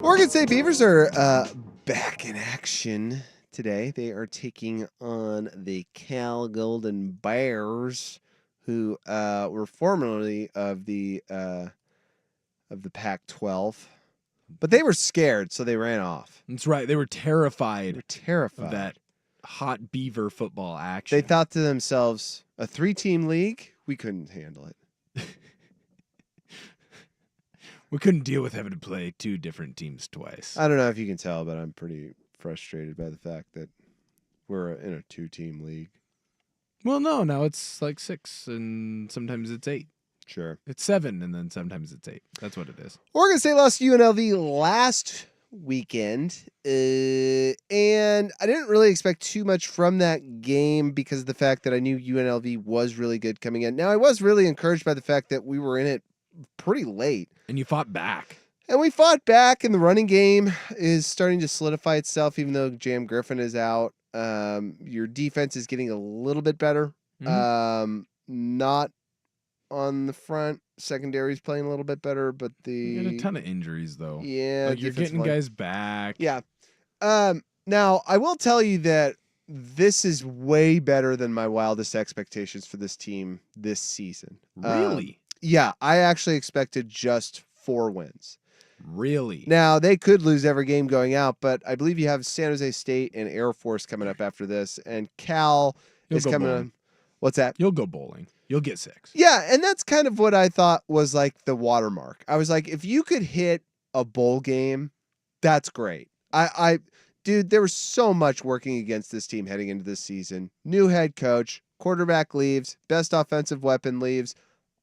C: Oregon State Beavers are back in action today. They are taking on the Cal Golden Bears, who were formerly of the Pac-12, but they were scared, so they ran off.
B: That's right. They were terrified.
C: Terrified
B: of that hot Beaver football action.
C: They thought to themselves, a 3-team league, we couldn't handle it.
B: We couldn't deal with having to play 2 different teams twice.
C: I don't know if you can tell, but I'm pretty frustrated by the fact that we're in a 2-team league.
B: Well, no, now it's like 6, and sometimes it's 8.
C: Sure.
B: It's 7, and then sometimes it's 8. That's what it is.
C: Oregon State lost to UNLV last weekend, and I didn't really expect too much from that game because of the fact that I knew UNLV was really good coming in. Now, I was really encouraged by the fact that we were in it pretty late.
B: And you fought back.
C: And we fought back, and the running game is starting to solidify itself, even though Jam Griffin is out. Your defense is getting a little bit better. Not on the front. Secondary's playing a little bit better, but
B: You got a ton of injuries, though.
C: Yeah.
B: Like, you're getting guys back.
C: Yeah. Now, I will tell you that this is way better than my wildest expectations for this team this season.
B: Really?
C: Yeah, I actually expected just 4 wins.
B: Really?
C: Now, they could lose every game going out, but I believe you have San Jose State and Air Force coming up after this, and Cal is coming on. What's that?
B: You'll go bowling. You'll get 6.
C: Yeah, and that's kind of what I thought was like the watermark. I was like, if you could hit a bowl game, that's great. Dude, there was so much working against this team heading into this season. New head coach, quarterback leaves, best offensive weapon leaves.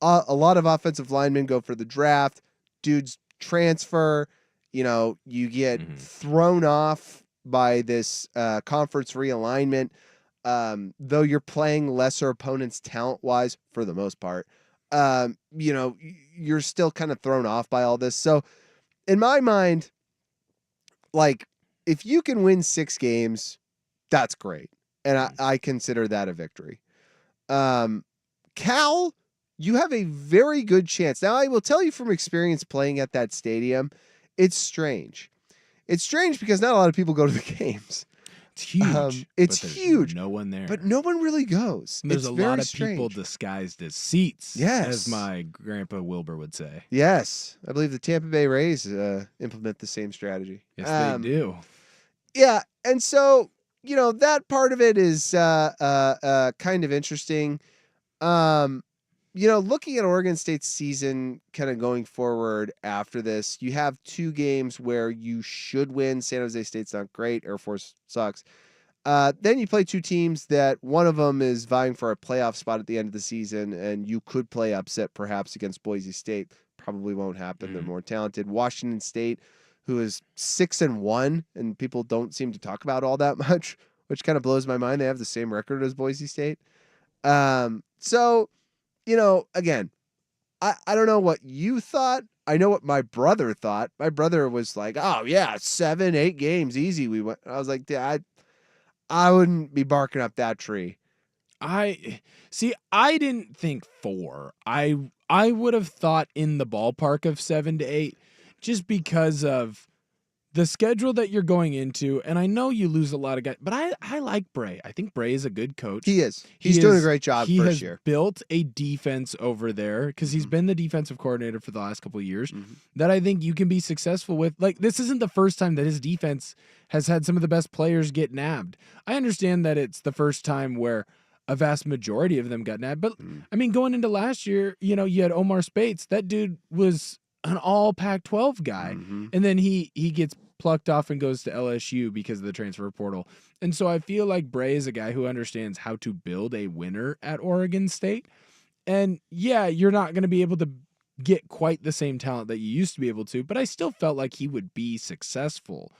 C: A lot of offensive linemen go for the draft. Dudes transfer. You get thrown off by this conference realignment. Though you're playing lesser opponents talent-wise for the most part, you're still kind of thrown off by all this. So in my mind, like if you can win 6 games, that's great. And I consider that a victory. Cal, you have a very good chance. Now, I will tell you from experience playing at that stadium, it's strange. It's strange because not a lot of people go to the games.
B: It's huge.
C: It's
B: but there's
C: huge.
B: No one there.
C: But no one really goes.
B: And there's
C: It's
B: a
C: very
B: lot of
C: strange.
B: people disguised as seats,
C: Yes.
B: as my grandpa Wilbur would say.
C: Yes. I believe the Tampa Bay Rays implement the same strategy.
B: Yes, they do.
C: Yeah. And so, that part of it is kind of interesting. Looking at Oregon State's season kind of going forward after this, you have 2 games where you should win. San Jose State's not great. Air Force sucks. Then you play 2 teams that one of them is vying for a playoff spot at the end of the season, and you could play upset perhaps against Boise State. Probably won't happen. They're more talented. Washington State, who is 6-1, and people don't seem to talk about all that much, which kind of blows my mind. They have the same record as Boise State. So, again, I don't know what you thought. I know what my brother thought. My brother was like, oh, yeah, 7-8 games, easy. We went. I was like, Dad, I wouldn't be barking up that tree.
B: I didn't think 4. I would have thought in the ballpark of 7 to 8 just because of the schedule that you're going into. And I know you lose a lot of guys, but I like Bray. I think Bray is a good coach.
C: He is. He's doing a great job
B: he
C: first
B: has
C: year.
B: built a defense over there because he's been the defensive coordinator for the last couple of years that I think you can be successful with. Like, this isn't the first time that his defense has had some of the best players get nabbed. I understand that it's the first time where a vast majority of them got nabbed. But, I mean, going into last year, you had Omar Spates. That dude was an all Pac-12 guy. And then he gets plucked off and goes to LSU because of the transfer portal. And so I feel like Bray is a guy who understands how to build a winner at Oregon State. And, yeah, you're not going to be able to get quite the same talent that you used to be able to, but I still felt like he would be successful.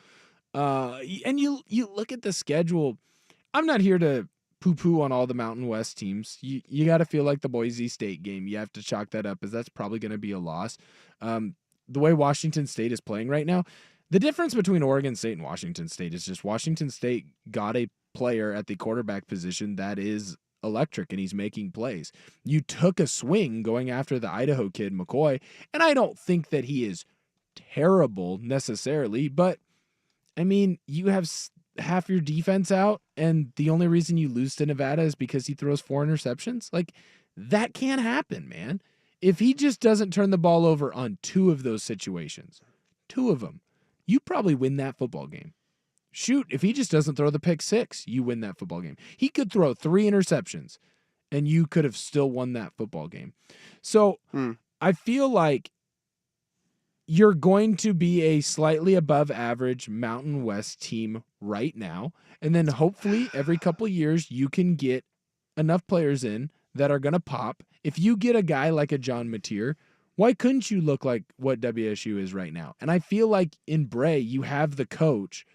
B: And you look at the schedule. I'm not here to poo-poo on all the Mountain West teams. You got to feel like the Boise State game. You have to chalk that up as that's probably going to be a loss. The way Washington State is playing right now, the difference between Oregon State and Washington State is just Washington State got a player at the quarterback position that is electric and he's making plays. You took a swing going after the Idaho kid, McCoy, and I don't think that he is terrible necessarily, but I mean, you have half your defense out, and the only reason you lose to Nevada is because he throws 4 interceptions. Like, that can't happen, man. If he just doesn't turn the ball over on 2 of those situations, 2 of them, you probably win that football game. Shoot, if he just doesn't throw the pick 6, you win that football game. He could throw 3 interceptions, and you could have still won that football game. So I feel like you're going to be a slightly above average Mountain West team right now. And then hopefully every couple of years you can get enough players in that are going to pop. If you get a guy like a John Mateer, why couldn't you look like what WSU is right now? And I feel like in Bray, you have the coach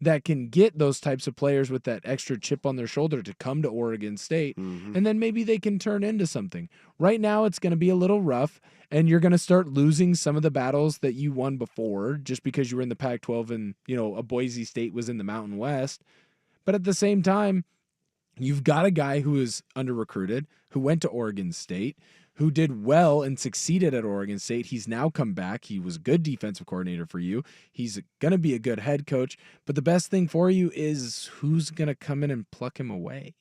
B: that can get those types of players with that extra chip on their shoulder to come to Oregon State, and then maybe they can turn into something. Right now, it's going to be a little rough, and you're going to start losing some of the battles that you won before just because you were in the Pac-12 and, a Boise State was in the Mountain West. But at the same time, you've got a guy who is under-recruited, who went to Oregon State, who did well and succeeded at Oregon State. He's now come back. He was a good defensive coordinator for you. He's going to be a good head coach. But the best thing for you is who's going to come in and pluck him away.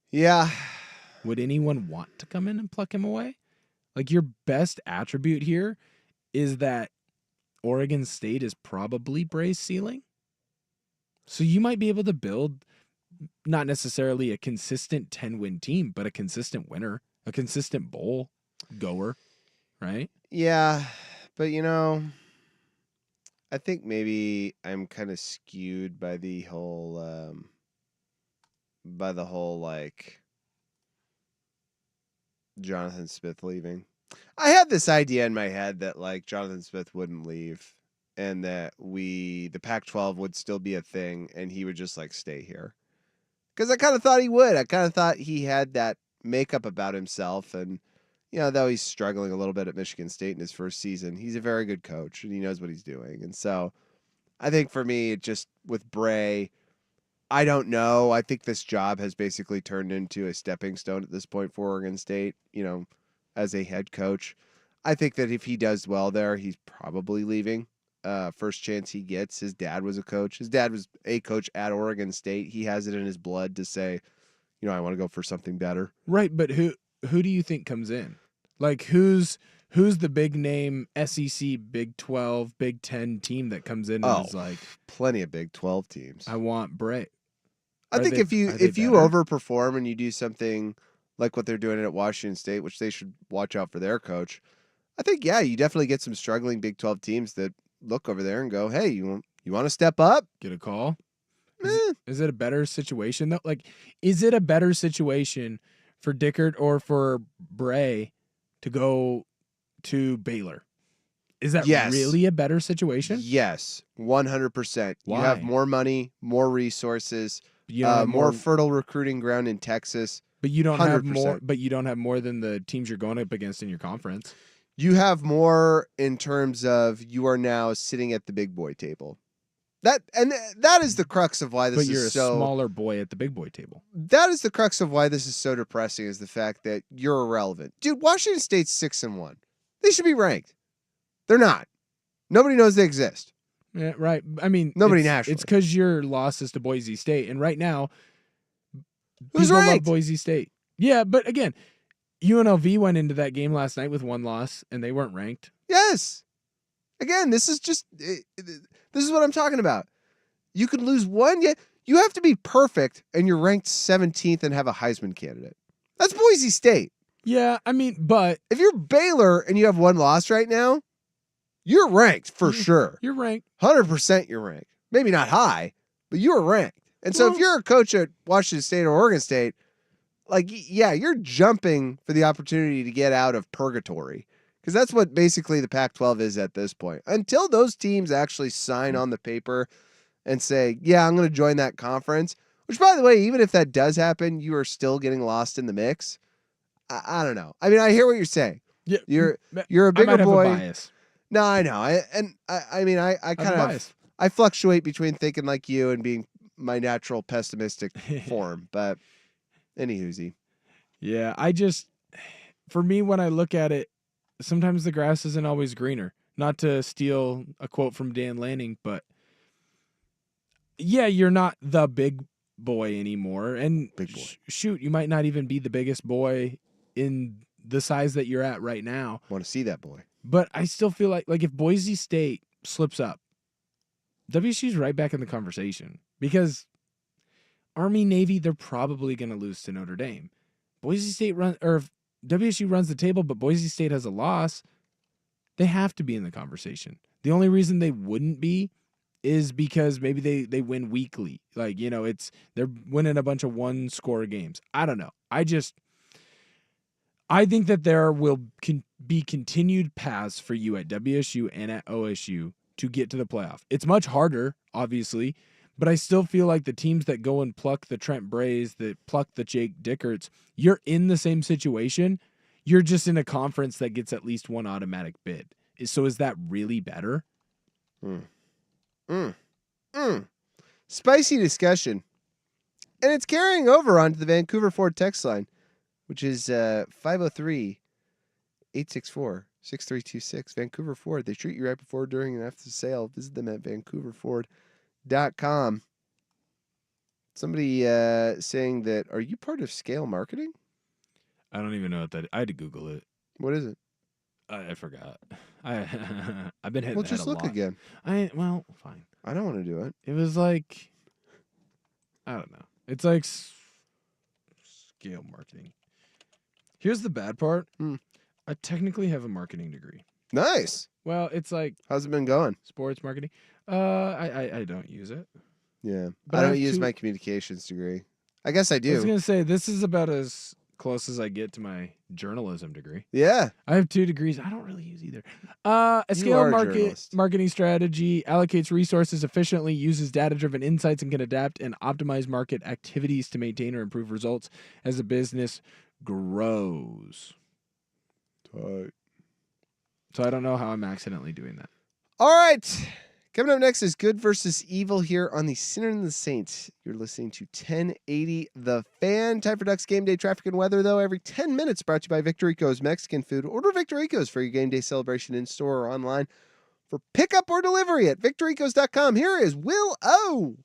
C: Yeah.
B: Would anyone want to come in and pluck him away? Like, your best attribute here is that Oregon State is probably Bray's ceiling. So you might be able to build not necessarily a consistent 10-win team, but a consistent winner, a consistent bowl goer, right?
C: Yeah, but I think maybe I'm kind of skewed by the whole like Jonathan Smith leaving. I had this idea in my head that like Jonathan Smith wouldn't leave and that the Pac-12 would still be a thing and he would just like stay here. Because I kind of thought he would. I kind of thought he had that makeup about himself. And, though he's struggling a little bit at Michigan State in his first season, he's a very good coach and he knows what he's doing. And so I think for me, it just with Bray, I don't know. I think this job has basically turned into a stepping stone at this point for Oregon State, as a head coach. I think that if he does well there, he's probably leaving. First chance he gets. His dad was a coach. His dad was a coach at Oregon State. He has it in his blood to say, I want to go for something better.
B: Right, but who do you think comes in? Like who's the big name SEC, Big 12, Big 10 team that comes in and is like
C: plenty of Big 12 teams.
B: I want Bray.
C: I think if you overperform and you do something like what they're doing at Washington State, which they should watch out for their coach, I think you definitely get some struggling Big 12 teams that look over there and go, "Hey, you want to step up?
B: Get a call." Is it a better situation though? Like, is it a better situation for Dickert or for Bray to go to Baylor? Is that really a better situation?
C: Yes, 100%.
B: Why?
C: You have more money, more resources, more fertile recruiting ground in Texas.
B: But you don't have
C: 100%.
B: more. But you don't have more than the teams you're going up against in your conference.
C: You have more in terms of you are now sitting at the big boy table. That is the crux of why this
B: But
C: is
B: you're
C: so.
B: a smaller boy at the big boy table.
C: That is the crux of why this is so depressing. Is the fact that you're irrelevant, dude. Washington State's 6-1. They should be ranked. They're not. Nobody knows they exist.
B: Yeah, right. I mean,
C: Nobody nationally.
B: It's because your loss is to Boise State, and right now,
C: Who's
B: people love
C: ranked?
B: Boise State. Yeah, but again, UNLV went into that game last night with one loss, and they weren't ranked.
C: Yes. Again, this is what I'm talking about. You could lose one, yet you have to be perfect, and you're ranked 17th and have a Heisman candidate. That's Boise State.
B: Yeah, I mean, but
C: If you're Baylor and you have one loss right now, you're ranked for sure.
B: you're ranked.
C: 100% you're ranked. Maybe not high, but you're ranked. And so if you're a coach at Washington State or Oregon State, you're jumping for the opportunity to get out of purgatory. Because that's what basically the Pac-12 is at this point. Until those teams actually sign on the paper and say, I'm going to join that conference, which, by the way, even if that does happen, you are still getting lost in the mix. I don't know. I mean, I hear what you're saying.
B: Yeah,
C: You're a
B: I
C: bigger
B: might have
C: boy.
B: a bias.
C: No, I know. I kind of
B: bias.
C: I fluctuate between thinking like you and being my natural pessimistic form. But anywhoosie.
B: Yeah, for me, when I look at it, sometimes the grass isn't always greener. Not to steal a quote from Dan Lanning, but you're not the big boy anymore. And
C: Big boy.
B: Shoot, you might not even be the biggest boy in the size that you're at right now.
C: Want to see that boy.
B: But I still feel like if Boise State slips up, WSU's right back in the conversation because Army, Navy, they're probably going to lose to Notre Dame. Boise State if WSU runs the table, but Boise State has a loss, they have to be in the conversation. The only reason they wouldn't be is because maybe they win weekly. They're winning a bunch of one-score games. I don't know. I think that there will be continued paths for you at WSU and at OSU to get to the playoff. It's much harder, obviously, but I still feel like the teams that go and pluck the Trent Brays, that pluck the Jake Dickerts, you're in the same situation. You're just in a conference that gets at least one automatic bid. So is that really better?
C: Spicy discussion. And it's carrying over onto the Vancouver Ford text line, which is 503-864-6326. Vancouver Ford. They treat you right before, during, and after the sale. Visit them at vancouverford.com. Somebody saying that, are you part of Scale Marketing?
B: I don't even know what that is. I had to Google it.
C: What is it?
B: I forgot. I've been hitting
C: Well,
B: that
C: just
B: a
C: look
B: lot.
C: again.
B: Well, fine.
C: I don't want to do it.
B: It was like, I don't know. It's like Scale Marketing. Here's the bad part. I technically have a marketing degree.
C: Nice.
B: Well, it's like
C: How's it been going?
B: sports marketing. I don't use it.
C: Yeah.
B: But
C: I
B: I
C: don't
B: have
C: use
B: two-
C: my communications degree. I guess I
B: I was
C: do.
B: gonna say this is about as close as I get to my journalism degree.
C: Yeah.
B: I have 2 degrees. I don't really use either. A
C: You
B: scale
C: are a journalist.
B: marketing strategy allocates resources efficiently, uses data-driven insights, and can adapt and optimize market activities to maintain or improve results as a business grows. So I don't know how I'm accidentally doing that.
C: All right. Coming up next is Good versus Evil here on the Sinner and the Saint. You're listening to 1080 The Fan. Time for Ducks Game Day traffic and weather, though. Every 10 minutes brought to you by Victorico's Mexican Food. Order Victorico's for your game day celebration in store or online for pickup or delivery at victoricos.com. Here is Will O.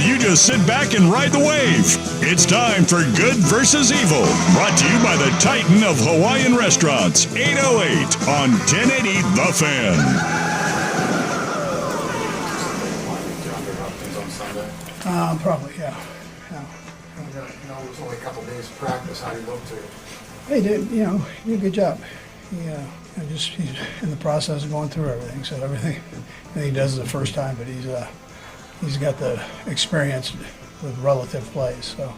A: You just sit back and ride the wave. It's time for Good versus Evil, brought to you by the Titan of Hawaiian Restaurants, 808 on 1080 The Fan.
E: Probably, yeah.
F: It was only a couple days of practice. How do you look to it?
E: He did, he did a good job. He's in the process of going through everything. So everything he does is the first time, but he's got the experience with relative plays. So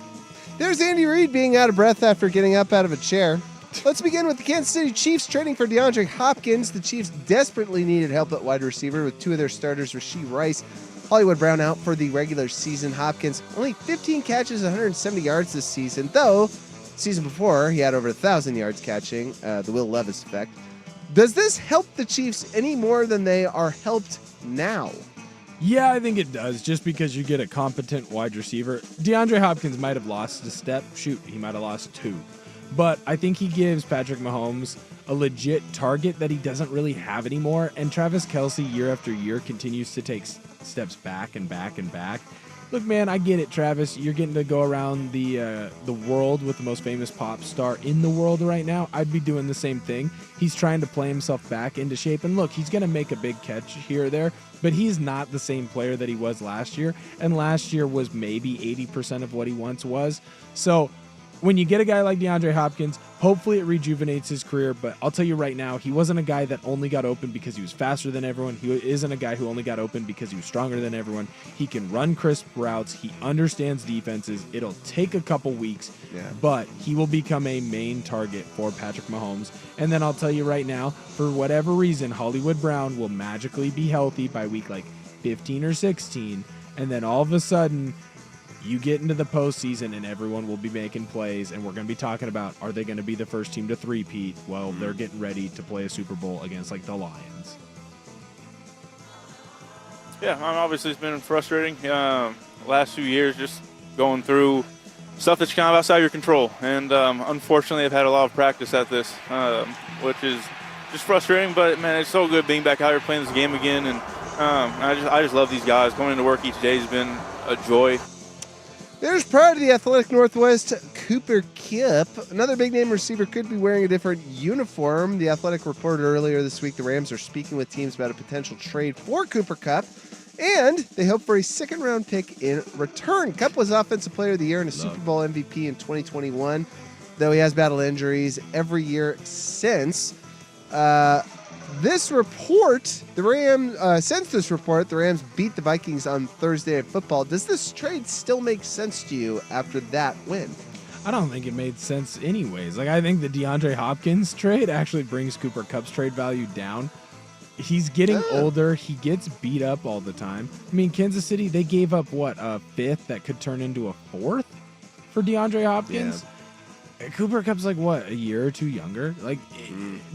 C: There's Andy Reid being out of breath after getting up out of a chair. Let's begin with the Kansas City Chiefs trading for DeAndre Hopkins. The Chiefs desperately needed help at wide receiver with two of their starters, Rashee Rice, Hollywood Brown, out for the regular season. Hopkins only 15 catches, 170 yards this season, though season before he had over 1,000 yards catching, the Will Levis effect. Does this help the Chiefs any more than they are helped now?
B: Yeah, I think it does, just because you get a competent wide receiver. DeAndre Hopkins might have lost a step. Shoot, he might have lost two. But I think he gives Patrick Mahomes a legit target that he doesn't really have anymore. And Travis Kelce, year after year, continues to take steps back and back and back. Look, man, I get it, Travis. You're getting to go around the world with the most famous pop star in the world right now. I'd be doing the same thing. He's trying to play himself back into shape. And look, he's going to make a big catch here or there, but he's not the same player that he was last year. And last year was maybe 80% of what he once was. So when you get a guy like DeAndre Hopkins, hopefully it rejuvenates his career. But I'll tell you right now, he wasn't a guy that only got open because he was faster than everyone. He isn't a guy who only got open because he was stronger than everyone. He can run crisp routes. He understands defenses. It'll take a couple weeks, but he will become a main target for Patrick Mahomes. And then I'll tell you right now, for whatever reason, Hollywood Brown will magically be healthy by week like 15 or 16. And then all of a sudden, you get into the postseason and everyone will be making plays, and we're going to be talking about, are they going to be the first team to three-peat? Well, they're getting ready to play a Super Bowl against, like, the Lions.
G: Yeah, obviously it's been frustrating. Last few years just going through stuff that's kind of outside your control. And unfortunately, I've had a lot of practice at this, which is just frustrating. But, man, it's so good being back out here playing this game again. And I just love these guys. Going into work each day has been a joy.
C: There's pride of the Athletic Northwest, Cooper Kupp. Another big-name receiver could be wearing a different uniform. The Athletic reported earlier this week the Rams are speaking with teams about a potential trade for Cooper Kupp, and they hope for a second-round pick in return. Kupp was Offensive Player of the Year and a Super Bowl MVP in 2021, though he has battled injuries every year since. This report, since this report, the Rams beat the Vikings on Thursday Night Football. Does this trade still make sense to you after that win?
B: I don't think it made sense anyways. Like, I think the DeAndre Hopkins trade actually brings Cooper Kupp's trade value down. He's getting older. He gets beat up all the time. I mean, Kansas City, they gave up, a fifth that could turn into a fourth for DeAndre Hopkins? Yeah. Cooper Kupp's like, a year or two younger? Like,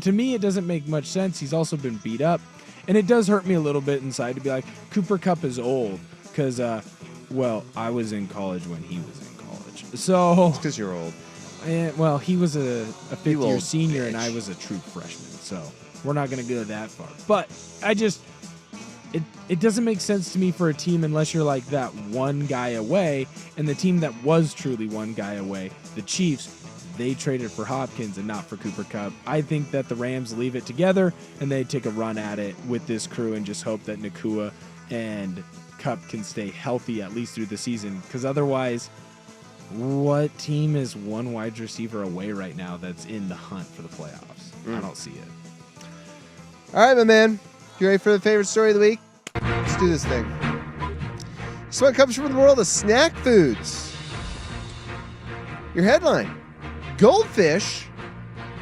B: to me, it doesn't make much sense. He's also been beat up. And it does hurt me a little bit inside to be like, Cooper Kupp is old. Because, I was in college when he was in college. So.
C: It's because you're old.
B: He was a fifth-year senior, and I was a true freshman. So we're not going to go that far. But it doesn't make sense to me for a team unless you're like that one guy away. And the team that was truly one guy away, the Chiefs, they traded for Hopkins and not for Cooper Kupp. I think that the Rams leave it together and they take a run at it with this crew and just hope that Nacua and Kupp can stay healthy at least through the season. Because otherwise, what team is one wide receiver away right now that's in the hunt for the playoffs? I don't see it.
C: All right, my man. You ready for the favorite story of the week? Let's do this thing. This one comes from the world of snack foods. Your headline. Goldfish,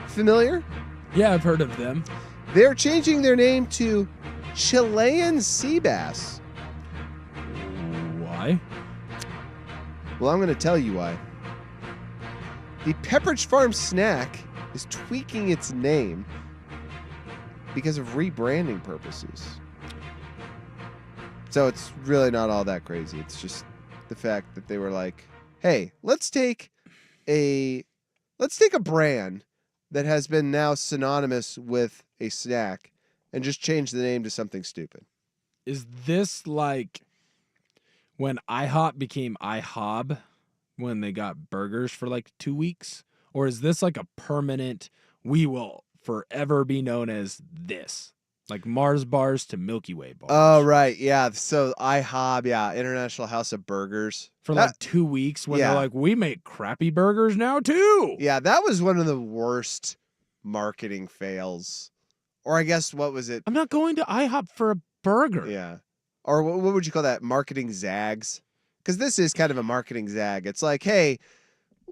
C: familiar?
B: Yeah, I've heard of them.
C: They're changing their name to Chilean sea bass.
B: Why?
C: Well, I'm going to tell you why. The Pepperidge Farm snack is tweaking its name because of rebranding purposes. So it's really not all that crazy. It's just the fact that they were like, hey, let's take a brand that has been now synonymous with a snack and just change the name to something stupid.
B: Is this like when IHOP became IHOB when they got burgers for like 2 weeks? Or is this like a permanent, we will forever be known as this? Like Mars bars to Milky Way bars.
C: Oh, right. Yeah. So IHOB, International House of Burgers.
B: For like 2 weeks when they're like, we make crappy burgers now too.
C: Yeah, that was one of the worst marketing fails. Or I guess, what was it?
B: I'm not going to IHOP for a burger.
C: Yeah. Or what would you call that? Marketing zags? Because this is kind of a marketing zag. It's like, hey,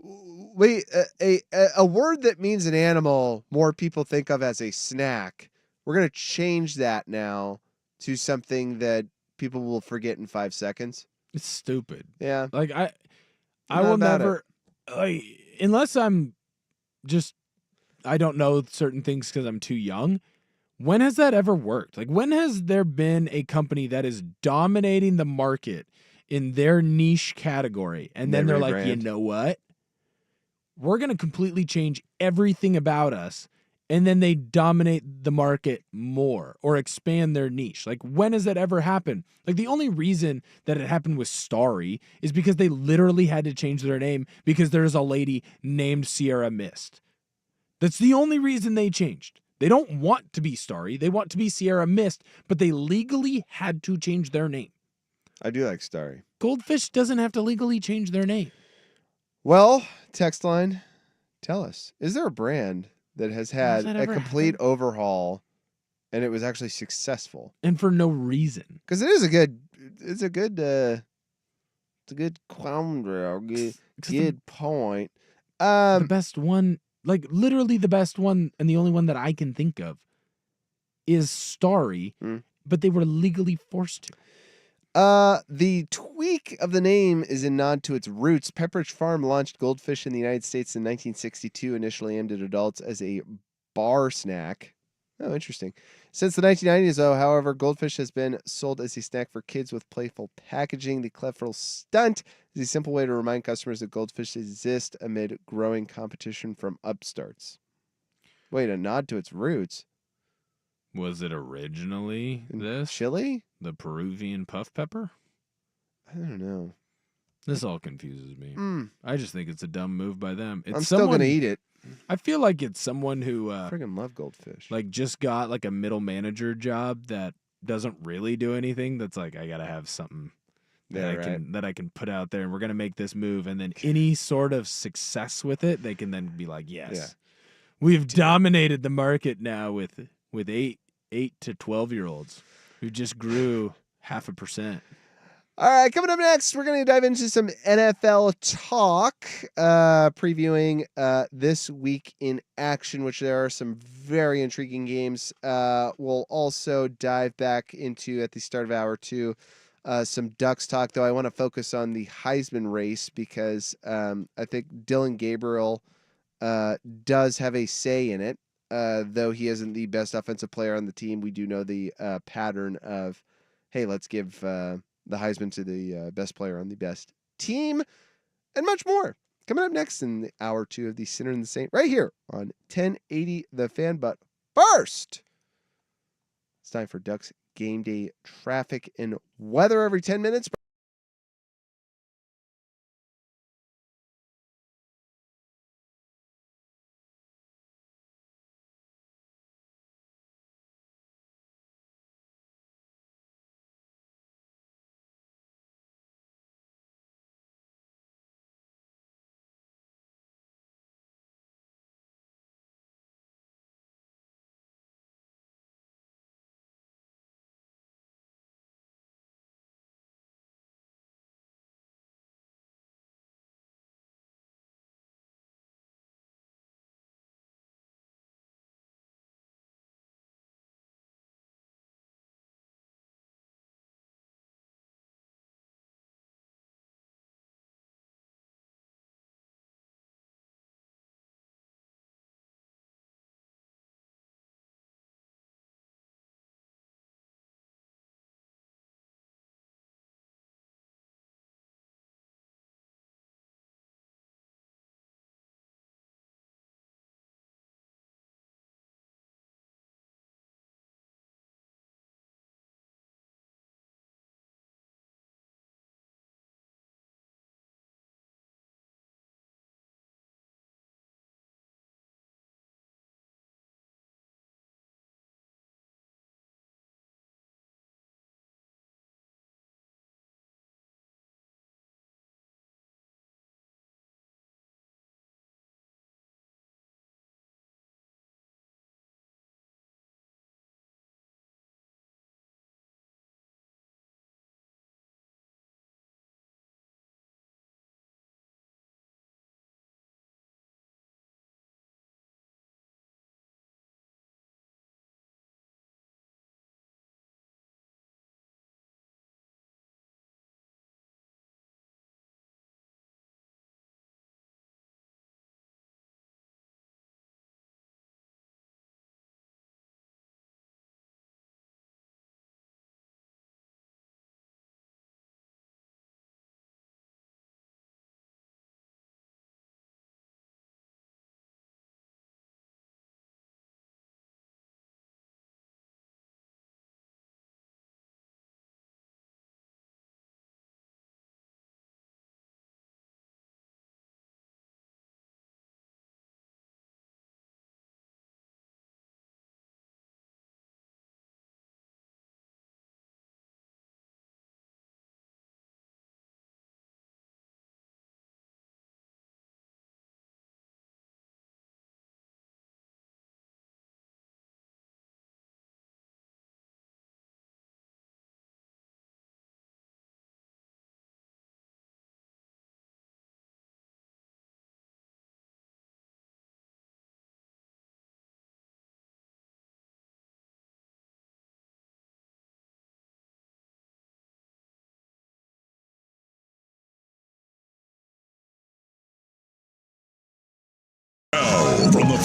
C: a word that means an animal more people think of as a snack. We're going to change that now to something that people will forget in 5 seconds.
B: It's stupid.
C: Yeah.
B: Like I will never, like, unless I'm just, I don't know certain things because I'm too young. When has that ever worked? Like, when has there been a company that is dominating the market in their niche category and then they're like, you know what? We're going to completely change everything about us and then they dominate the market more or expand their niche. Like, when has that ever happened? Like, the only reason that it happened with Starry is because they literally had to change their name because there's a lady named Sierra Mist. That's the only reason they changed. They don't want to be Starry. They want to be Sierra Mist, but they legally had to change their name.
C: I do like Starry.
B: Goldfish doesn't have to legally change their name.
C: Well, text line, tell us, is there a brand that has had
B: that
C: a
B: ever
C: complete
B: happen?
C: overhaul and it was actually successful?
B: And for no reason.
C: Because it's a good quandary, good point.
B: The best one, like literally the best one and the only one that I can think of is Starry, but they were legally forced to.
C: The tweak of the name is in nod to its roots. Pepperidge Farm launched Goldfish in the United States in 1962, initially aimed at adults as a bar snack. Oh, interesting. Since the 1990s, though, however, Goldfish has been sold as a snack for kids with playful packaging. The clever stunt is a simple way to remind customers that Goldfish exist amid growing competition from upstarts. Wait, a nod to its roots?
B: Was it originally this?
C: Chili?
B: The Peruvian puff pepper?
C: I don't know.
B: This all confuses me. I just think it's a dumb move by them. It's
C: I'm still going to eat it.
B: I feel like it's someone who
C: friggin' love Goldfish.
B: Like just got like a middle manager job that doesn't really do anything. That's like, I gotta have something that I can put out there, and we're gonna make this move, and then any sort of success with it, they can then be like, yes, we've dominated the market now with 8 to 12-year-olds who just grew 0.5%.
C: All right, coming up next, we're going to dive into some NFL talk, previewing this week in action, which there are some very intriguing games. We'll also dive back into, at the start of hour 2, some Ducks talk, though I want to focus on the Heisman race because I think Dylan Gabriel does have a say in it. Though he isn't the best offensive player on the team, we do know the pattern of, hey, let's give the Heisman to the best player on the best team, and much more. Coming up next in the hour 2 of the Sinner and the Saint, right here on 1080 The Fan. But first, it's time for Ducks game day traffic and weather every 10 minutes.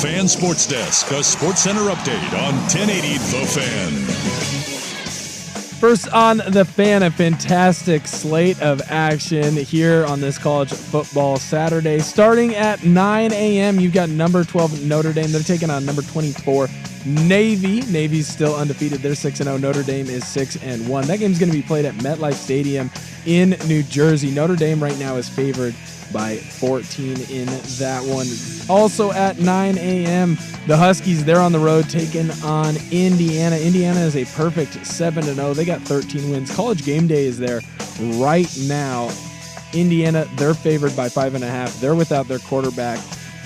A: Fan Sports Desk, a Sports Center update on 1080 The Fan.
B: First on The Fan, a fantastic slate of action here on this college football Saturday. Starting at 9 a.m., you've got number 12 Notre Dame. They're taking on number 24 Navy. Navy's still undefeated. They're 6-0. Notre Dame is 6-1. That game's going to be played at MetLife Stadium in New Jersey. Notre Dame right now is favored by 14 in that one. Also at 9 a.m., the Huskies, they're on the road taking on Indiana. Indiana is a perfect 7-0. They got 13 wins. College Game Day is there right now. Indiana, they're favored by 5.5. They're without their quarterback,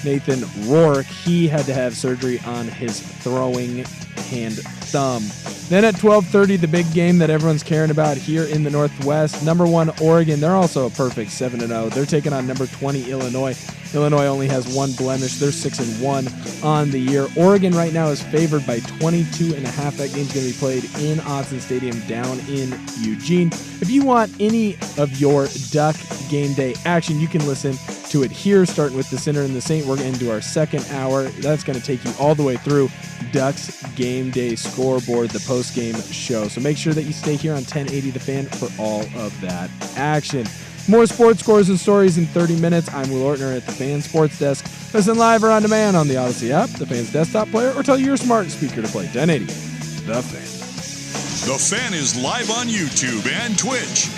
B: Nathan Rourke. He had to have surgery on his throwing hand thumb. Then at 12:30, the big game that everyone's caring about here in the Northwest. Number 1, Oregon. They're also a perfect 7-0. They're taking on number 20, Illinois. Illinois only has one blemish. They're 6-1 on the year. Oregon right now is favored by 22.5. That game's going to be played in Autzen Stadium down in Eugene. If you want any of your Duck Game Day action, you can listen to it here, starting with the Sinner and the Saint. We're into our second hour. That's going to take you all the way through Ducks Game Day scoreboard, the post-game show. So make sure that you stay here on 1080 The Fan for all of that action. More sports scores and stories in 30 minutes. I'm Will Ortner at the Fan Sports Desk. Listen live or on demand on the Odyssey app, the Fan's desktop player, or tell your smart speaker to play 1080 The Fan.
A: The Fan is live on YouTube and Twitch.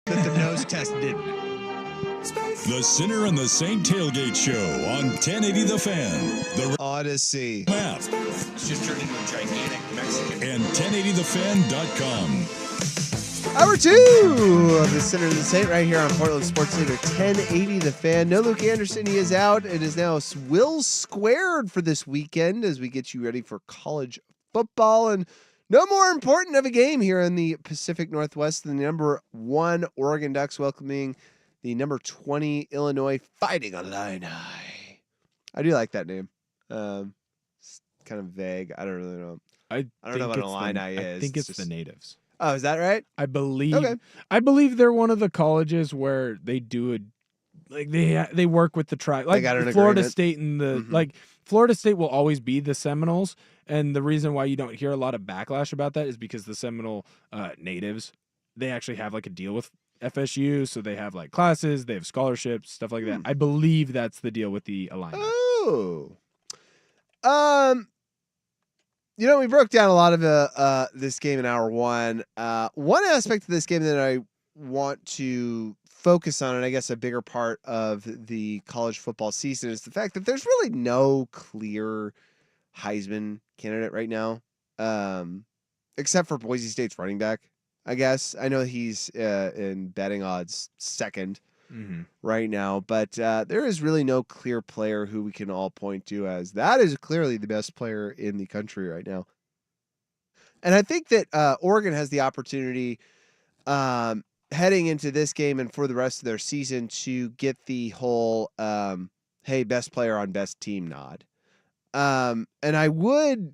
D: That the nose test didn't.
A: The Sinner and the Saint Tailgate Show on 1080 The Fan, the
C: Odyssey
A: map,
D: It's just turned into a gigantic Mexican.
A: and 1080thefan.com.
C: Hour 2 of the Sinner and the Saint right here on Portland Sports Leader 1080 The Fan. No Luke Anderson, he is out. It is now Will Squared for this weekend as we get you ready for college football. And no more important of a game here in the Pacific Northwest than the number 1 Oregon Ducks welcoming the number 20 Illinois Fighting Illini. I do like that name. It's kind of vague. I don't really know.
B: I
C: don't know what Illini is.
B: I think it's
C: It's
B: the
C: just-
B: natives.
C: Oh, is that right?
B: I believe.
C: Okay.
B: I believe they're one of the colleges where they do a, like they work with the tribe. Like
C: got an
B: Florida
C: agreement.
B: State and the
C: Mhm.
B: like. Florida State will always be the Seminoles, and the reason why you don't hear a lot of backlash about that is because the Seminole natives, they actually have like a deal with FSU, so they have like classes, they have scholarships, stuff like that. I believe that's the deal with the Illini.
C: Oh. We broke down a lot of this game in hour 1. One aspect of this game that I want to focus on, and I guess a bigger part of the college football season, is the fact that there's really no clear Heisman candidate right now, except for Boise State's running back, I guess. I know he's in betting odds second right now, but there is really no clear player who we can all point to as that is clearly the best player in the country right now. And I think that Oregon has the opportunity heading into this game and for the rest of their season to get the whole hey, best player on best team nod. And I would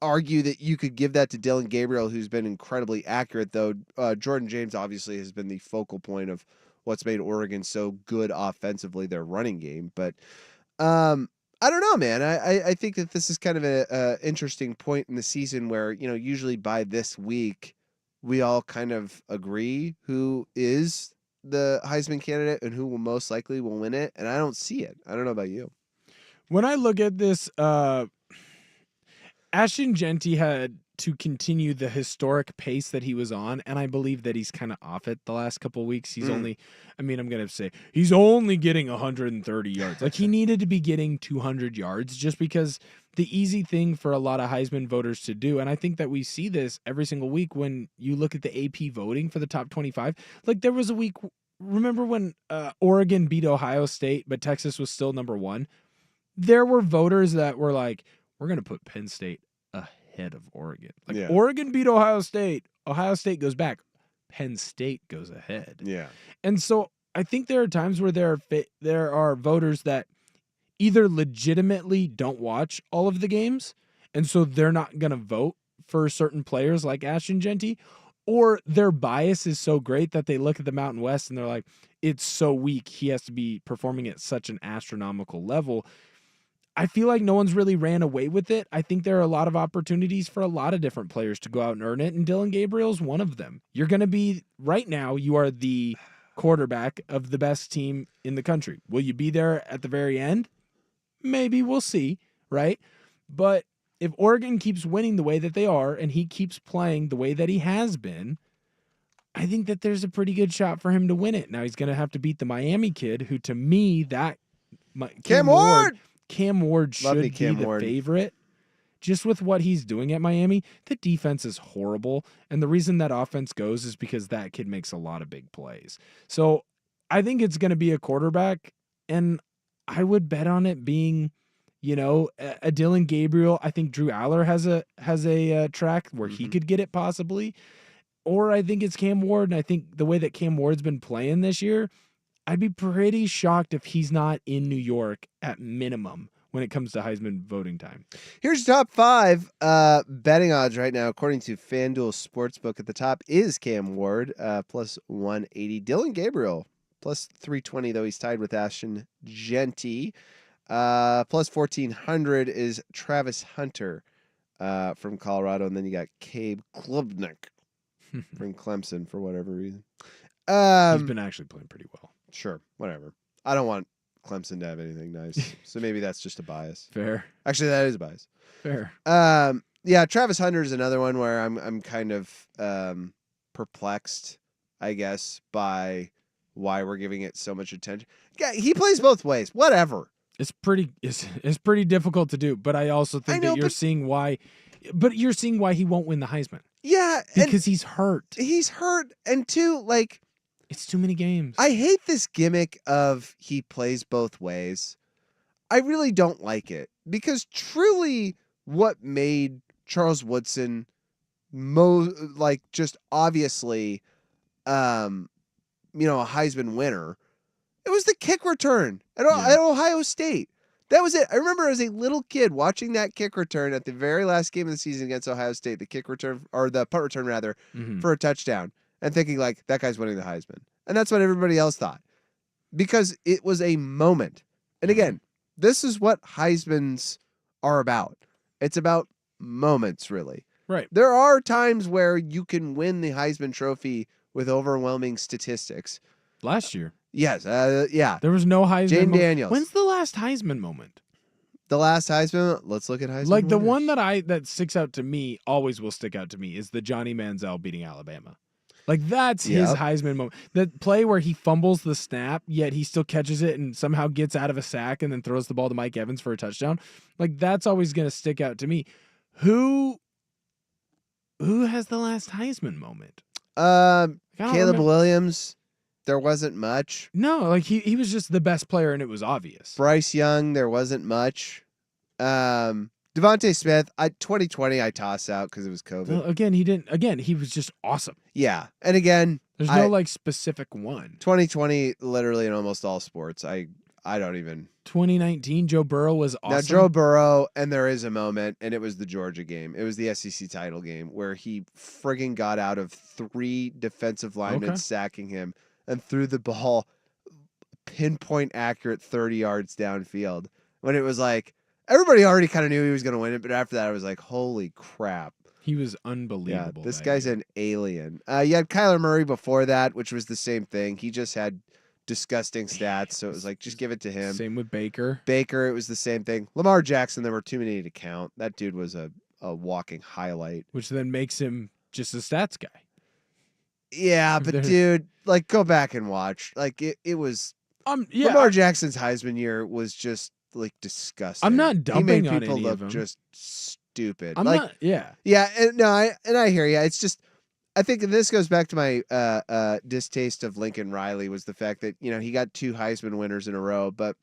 C: argue that you could give that to Dylan Gabriel, who's been incredibly accurate, though. Jordan James obviously has been the focal point of what's made Oregon so good offensively, their running game. But I don't know, man. I think that this is kind of a interesting point in the season where, usually by this week, we all kind of agree who is the Heisman candidate and who will most likely will win it. And I don't see it. I don't know about you.
B: When I look at this, Ashton Jeanty had to continue the historic pace that he was on, and I believe that he's kind of off it the last couple of weeks. He's only, I mean, I'm going to say he's only getting 130 yards. Like, he needed to be getting 200 yards just because the easy thing for a lot of Heisman voters to do, and I think that we see this every single week when you look at the AP voting for the top 25. Like, there was a week, remember when Oregon beat Ohio State, but Texas was still number 1? There were voters that were like, we're going to put Penn State ahead of Oregon. Like, Oregon beat Ohio State goes back, Penn State goes ahead.
C: Yeah.
B: And so I think there are times where there are voters that either legitimately don't watch all of the games, and so they're not going to vote for certain players like Ashton Jeanty, or their bias is so great that they look at the Mountain West and they're like, it's so weak, he has to be performing at such an astronomical level. I feel like no one's really ran away with it. I think there are a lot of opportunities for a lot of different players to go out and earn it, and Dillon Gabriel's one of them. You're going to be, right now, you are the quarterback of the best team in the country. Will you be there at the very end? Maybe, we'll see, right? But if Oregon keeps winning the way that they are, and he keeps playing the way that he has been, I think that there's a pretty good shot for him to win it. Now, he's going to have to beat the Miami kid, who, to me,
C: Cam Ward!
B: Cam Ward should be the favorite. Just with what he's doing at Miami, the defense is horrible. And the reason that offense goes is because that kid makes a lot of big plays. So I think it's going to be a quarterback, and I would bet on it being, a Dillon Gabriel. I think Drew Aller has a track where he could get it possibly. Or I think it's Cam Ward, and I think the way that Cam Ward's been playing this year, I'd be pretty shocked if he's not in New York at minimum when it comes to Heisman voting time.
C: Here's top 5 betting odds right now, according to FanDuel Sportsbook. At the top is Cam Ward, plus 180. Dillon Gabriel, plus 320, though he's tied with Ashton Jeanty. Plus 1,400 is Travis Hunter from Colorado. And then you got Cade Klubnik from Clemson for whatever reason.
B: He's been actually playing pretty well.
C: Sure, whatever. I don't want Clemson to have anything nice, so maybe that's just a bias.
B: Fair.
C: Actually, that is a bias.
B: Fair.
C: Yeah, Travis Hunter is another one where I'm kind of perplexed, I guess, by why we're giving it so much attention. Yeah, he plays both ways. Whatever.
B: It's pretty difficult to do, but I also think that you're seeing why. But you're seeing why he won't win the Heisman.
C: Yeah,
B: because he's hurt.
C: He's hurt, and two, like,
B: it's too many games.
C: I hate this gimmick of he plays both ways. I really don't like it, because truly what made Charles Woodson just obviously a Heisman winner, it was the kick return at Ohio State. That was it. I remember as a little kid watching that kick return at the very last game of the season against Ohio State, the kick return, or the punt return rather, for a touchdown, and thinking like, that guy's winning the Heisman. And that's what everybody else thought, because it was a moment. And again, this is what Heismans are about. It's about moments, really.
B: Right.
C: There are times where you can win the Heisman Trophy with overwhelming statistics.
B: Last year.
C: Yes. Yeah.
B: There was no Heisman.
C: Jane Daniels.
B: When's the last Heisman moment?
C: The last Heisman? Let's look at Heisman.
B: Like, the
C: winners.
B: one that sticks out to me, always will stick out to me, is the Johnny Manziel beating Alabama. Like, that's his Heisman moment. The play where he fumbles the snap, yet he still catches it and somehow gets out of a sack and then throws the ball to Mike Evans for a touchdown. Like, that's always going to stick out to me. Who has the last Heisman moment?
C: Caleb Williams. There wasn't much.
B: No, like he was just the best player, and it was obvious.
C: Bryce Young, there wasn't much. Devontae Smith, 2020 I toss out because it was COVID.
B: Well, again, he was just awesome.
C: Yeah. And again,
B: there's no specific one.
C: 2020, literally in almost all sports. I don't even.
B: 2019, Joe Burrow was awesome.
C: Now, Joe Burrow, and there is a moment, and it was the Georgia game. It was the SEC title game where he friggin' got out of 3 defensive linemen sacking him and threw the ball pinpoint accurate 30 yards downfield. When it was like, everybody already kind of knew he was going to win it, but after that, I was like, holy crap.
B: He was unbelievable.
C: Yeah, this guy's an alien. You had Kyler Murray before that, which was the same thing. He just had disgusting stats, so it was like, just give it to him.
B: Same with Baker.
C: It was the same thing. Lamar Jackson, there were too many to count. That dude was a a walking highlight.
B: Which then makes him just a stats guy.
C: Yeah, but dude, like go back and watch. Like it was
B: Yeah,
C: Lamar Jackson's Heisman year was just like disgusting.
B: I'm not
C: He
B: dumping
C: made
B: on
C: people
B: any
C: look
B: of them.
C: just stupid.
B: I'm
C: like,
B: not. Yeah.
C: Yeah, and I hear you. It's just I think this goes back to my distaste of Lincoln Riley was the fact that he got 2 Heisman winners in a row. But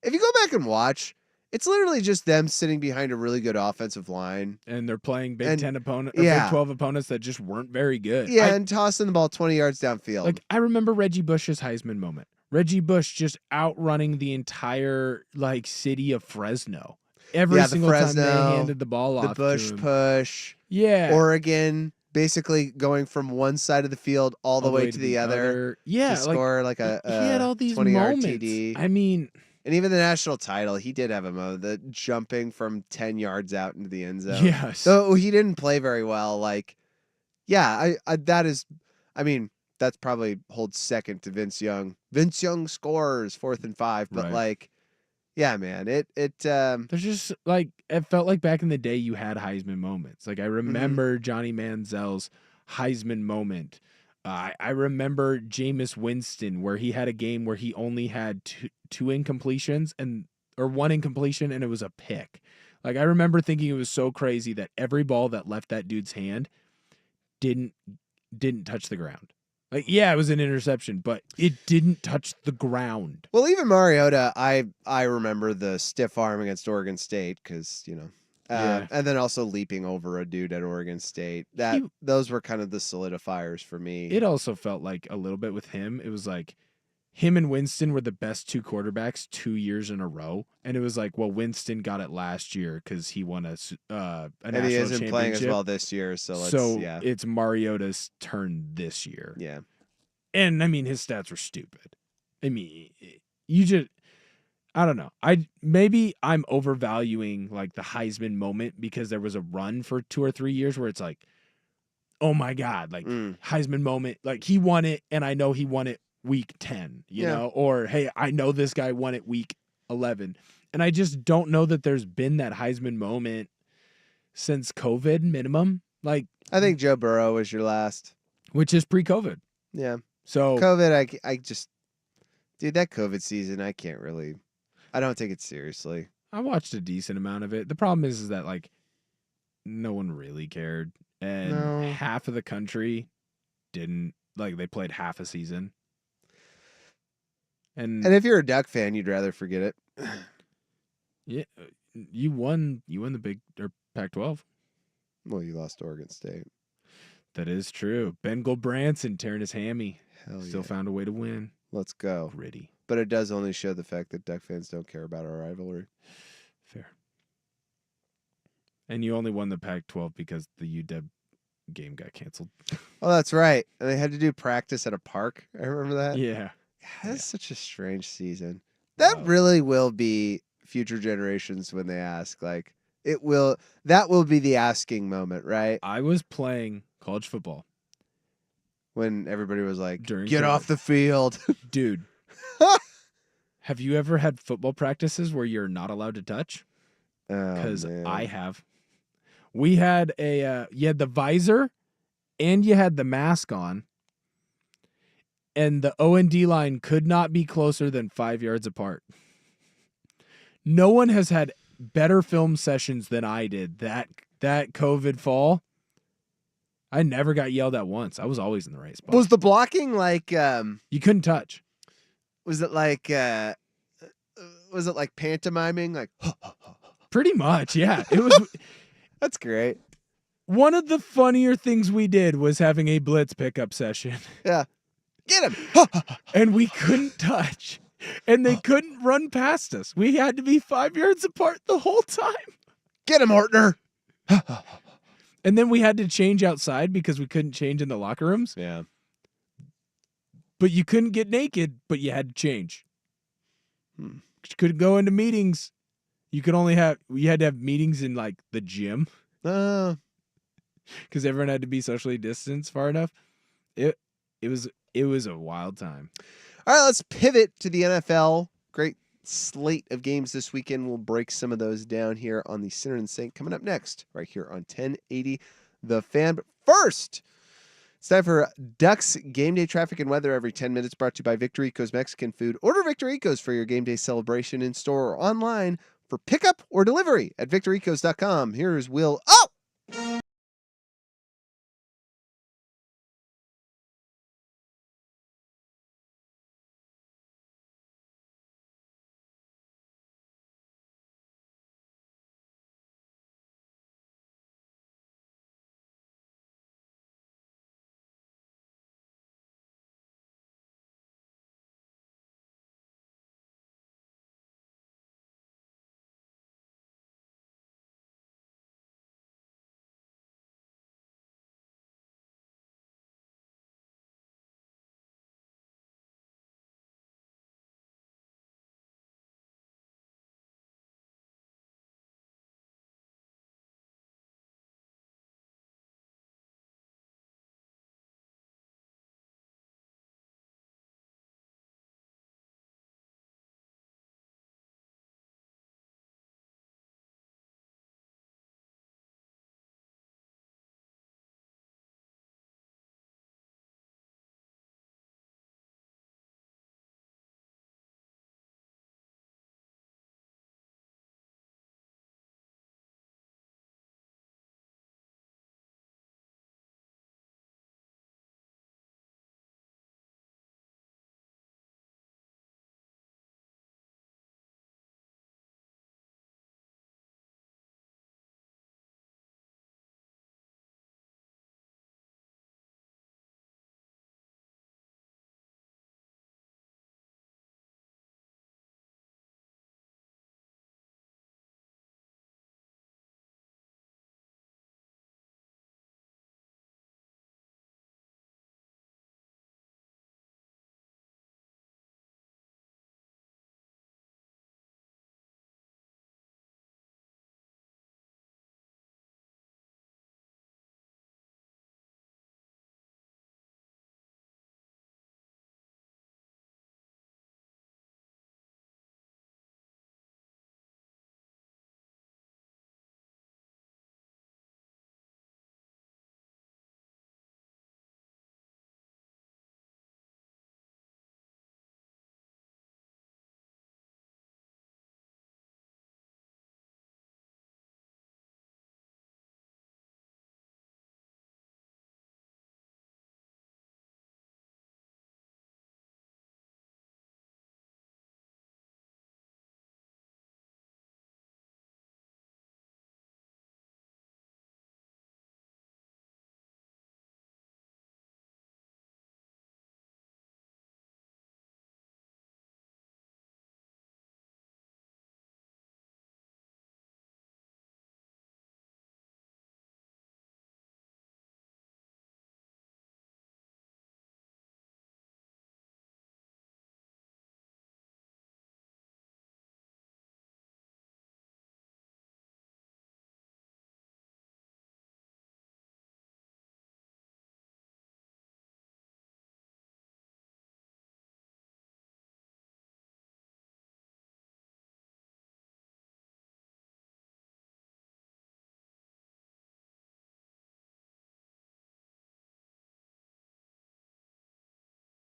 C: if you go back and watch, it's literally just them sitting behind a really good offensive line,
B: And they're playing Big
C: And-
B: 10 opponent,
C: yeah.
B: Big 12 opponents that just weren't very good.
C: yeah, and tossing the ball 20 yards downfield.
B: I remember Reggie Bush's Heisman moment. Reggie Bush just outrunning the entire city of Fresno. Every
C: Yeah, the
B: single time
C: Fresno,
B: they handed the ball
C: the
B: off
C: Bush
B: to him.
C: push,
B: Yeah.
C: Oregon basically going from one side of the field all the way to the other
B: Yeah.
C: to score like a
B: he had all these
C: 20-yard
B: moments.
C: TD.
B: I mean,
C: And even the national title, he did have a moment, the jumping from 10 yards out into the end zone.
B: yes.
C: So he didn't play very well. That's probably holds second to Vince Young. Vince Young scores 4th and 5, but
B: Right.
C: yeah, man, it
B: There's just it felt like back in the day you had Heisman moments. I remember Johnny Manziel's Heisman moment. I remember Jameis Winston where he had a game where he only had two incompletions or one incompletion and it was a pick. I remember thinking it was so crazy that every ball that left that dude's hand didn't touch the ground. It was an interception, but it didn't touch the ground.
C: well, even Mariota, I remember the stiff arm against Oregon State because
B: Yeah.
C: and then also leaping over a dude at Oregon State. Those were kind of the solidifiers for me.
B: It also felt like a little bit with him. It was like him and Winston were the best 2 quarterbacks 2 years in a row, and it was Winston got it last year because he won a national
C: and he isn't playing as
B: championship.
C: well this year, so
B: It's Mariota's turn this year.
C: yeah.
B: And I mean, his stats were stupid. I mean, I don't know. Maybe I'm overvaluing the Heisman moment because there was a run for 2 or 3 years where it's oh my God, Heisman moment, he won it, and I know he won it week 10, you know, or hey, I know this guy won it week 11, and I just don't know that there's been that Heisman moment since COVID minimum,
C: I think Joe Burrow was your last.
B: which is pre-COVID.
C: Yeah.
B: So
C: COVID, I just, dude, that COVID season, I don't take it seriously.
B: I watched a decent amount of it. The problem is that no one really cared, and
C: No.
B: half of the country didn't they played half a season. And
C: And if you're a Duck fan, you'd rather forget it.
B: yeah, you won the Big or Pac-12.
C: Well, you lost to Oregon State.
B: That is true. Ben Branson tearing his hammy.
C: Hell
B: Still
C: yeah.
B: found a way to win.
C: Let's go.
B: Gritty.
C: But it does only show the fact that Duck fans don't care about our rivalry.
B: Fair. And you only won the Pac-12 because the UW game got canceled.
C: Oh, that's right. And they had to do practice at a park. I remember that.
B: Yeah.
C: That's such a strange season. That really will be future generations when they ask. That will be the asking moment, right?
B: I was playing college football.
C: When everybody was like,
B: During
C: get
B: COVID.
C: off the field.
B: Dude. Have you ever had football practices where you're not allowed to touch? Because I have. We had you had the visor and you had the mask on. And the O&D line could not be closer than 5 yards apart. No one has had better film sessions than I did that COVID fall. I never got yelled at once. I was always in the right spot.
C: Was the blocking
B: You couldn't touch.
C: was it like pantomiming?
B: Pretty much, yeah. It was
C: That's great.
B: one of the funnier things we did was having a blitz pickup session.
C: Yeah. Get him.
B: And we couldn't touch. And they couldn't run past us. We had to be 5 yards apart the whole time.
C: Get him, Ortner.
B: And then we had to change outside because we couldn't change in the locker rooms.
C: Yeah.
B: But you couldn't get naked, but you had to change.
C: Hmm.
B: You couldn't go into meetings. You had to have meetings in the gym because everyone had to be socially distanced far enough. It was a wild time.
C: All right, let's pivot to the NFL. Great slate of games this weekend. We'll break some of those down here on the Sinner and Saint coming up next, right here on 1080 The Fan. But first, it's time for Ducks game day traffic and weather every 10 minutes, brought to you by Victor Eco's Mexican Food. Order Victor Eco's for your game day celebration in store or online for pickup or delivery at victorecos.com. Here's Will. Oh!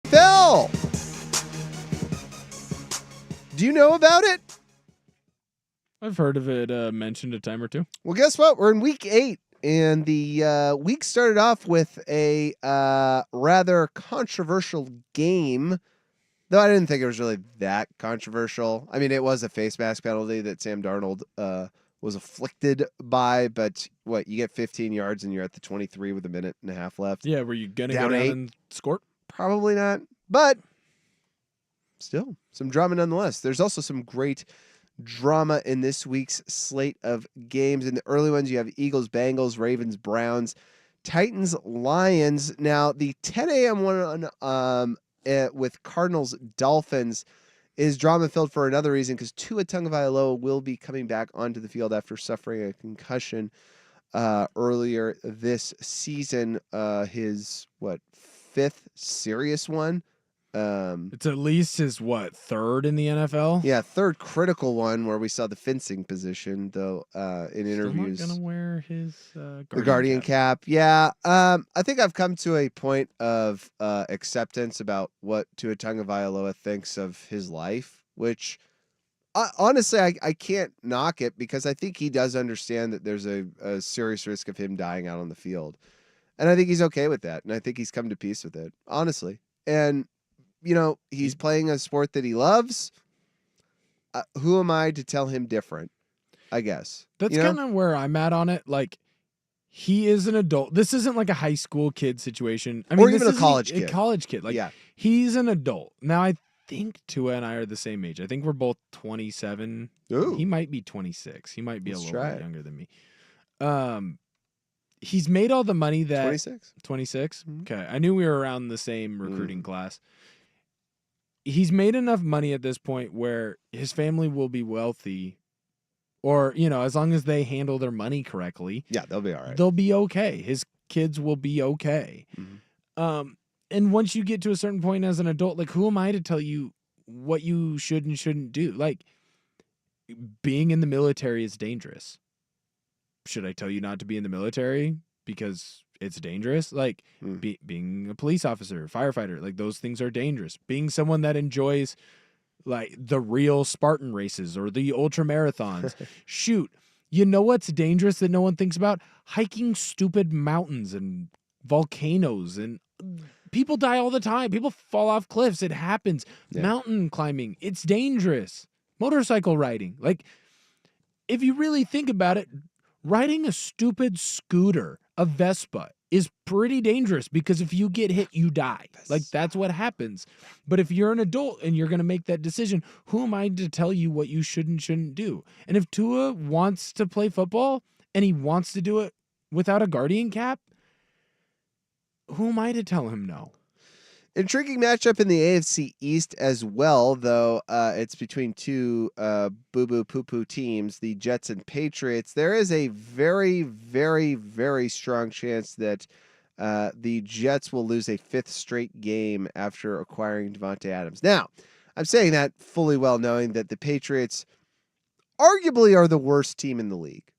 C: Phil! Do you know about it?
B: I've heard of it mentioned a time or two.
C: Well, guess what? We're in week 8, and the week started off with a rather controversial game, though I didn't think it was really that controversial. I mean, it was a face mask penalty that Sam Darnold was afflicted by, but what, you get 15 yards and you're at the 23 with a minute and a half left?
B: Yeah, were you going to
C: Down
B: go down
C: 8?
B: and score?
C: Probably not, but still some drama nonetheless. There's also some great drama in this week's slate of games. In the early ones, you have Eagles, Bengals, Ravens, Browns, Titans, Lions. Now, the 10 a.m. one with Cardinals, Dolphins is drama-filled for another reason, because Tua Tagovailoa will be coming back onto the field after suffering a concussion earlier this season. His, 5th serious one
B: It's at least his third in the NFL.
C: Yeah, third critical one where we saw the fencing position though in interviews.
B: Still not gonna wear his
C: The Guardian cap. Yeah. I think I've come to a point of acceptance about what Tua Tagovailoa thinks of his life, which honestly I can't knock it because I think he does understand that there's a serious risk of him dying out on the field. And I think he's okay with that. And I think he's come to peace with it, honestly. And, he's playing a sport that he loves. Who am I to tell him different? I guess.
B: That's kind of where I'm at on it. Like, he is an adult. This isn't like a high school kid situation. I mean,
C: or even
B: this
C: a college
B: kid.
C: kid.
B: A college kid. Like, he's an adult. Now, I think Tua and I are the same age. I think we're both 27.
C: Ooh.
B: He might be 26. He might be
C: Let's
B: a little
C: try
B: bit
C: it.
B: younger than me. He's made all the money that
C: 26.
B: 26.
C: Mhm.
B: Okay, I knew we were around the same recruiting class. He's made enough money at this point where his family will be wealthy, or as long as they handle their money correctly.
C: Yeah, they'll be all right.
B: They'll be okay. His kids will be okay.
C: Mhm.
B: And once you get to a certain point as an adult, like, who am I to tell you what you should and shouldn't do? Like, being in the military is dangerous. Should I tell you not to be in the military because it's dangerous? Like, being a police officer, firefighter, like, those things are dangerous. Being someone that enjoys, like, the real Spartan races or the ultra marathons. Shoot, you know what's dangerous that no one thinks about? Hiking stupid mountains and volcanoes, and people die all the time. People fall off cliffs. It happens.
C: Yeah.
B: Mountain climbing, it's dangerous. Motorcycle riding. Like, if you really think about it, riding a stupid scooter, a Vespa, is pretty dangerous because if you get hit, you die. Like, that's what happens. But if you're an adult and you're going to make that decision, who am I to tell you what you should and shouldn't do? And if Tua wants to play football and he wants to do it without a Guardian cap, who am I to tell him no?
C: Intriguing matchup in the AFC East as well, though. It's between two boo-boo poo-poo teams, the Jets and Patriots. There is a very, very, very strong chance that the Jets will lose a fifth straight game after acquiring Devontae Adams. Now, I'm saying that fully well knowing that the Patriots arguably are the worst team in the league.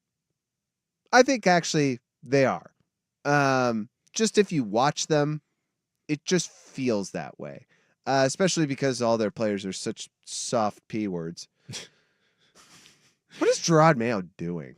C: I think actually they are. Just if you watch them, it just feels that way, especially because all their players are such soft P words. What is Gerard Mayo doing?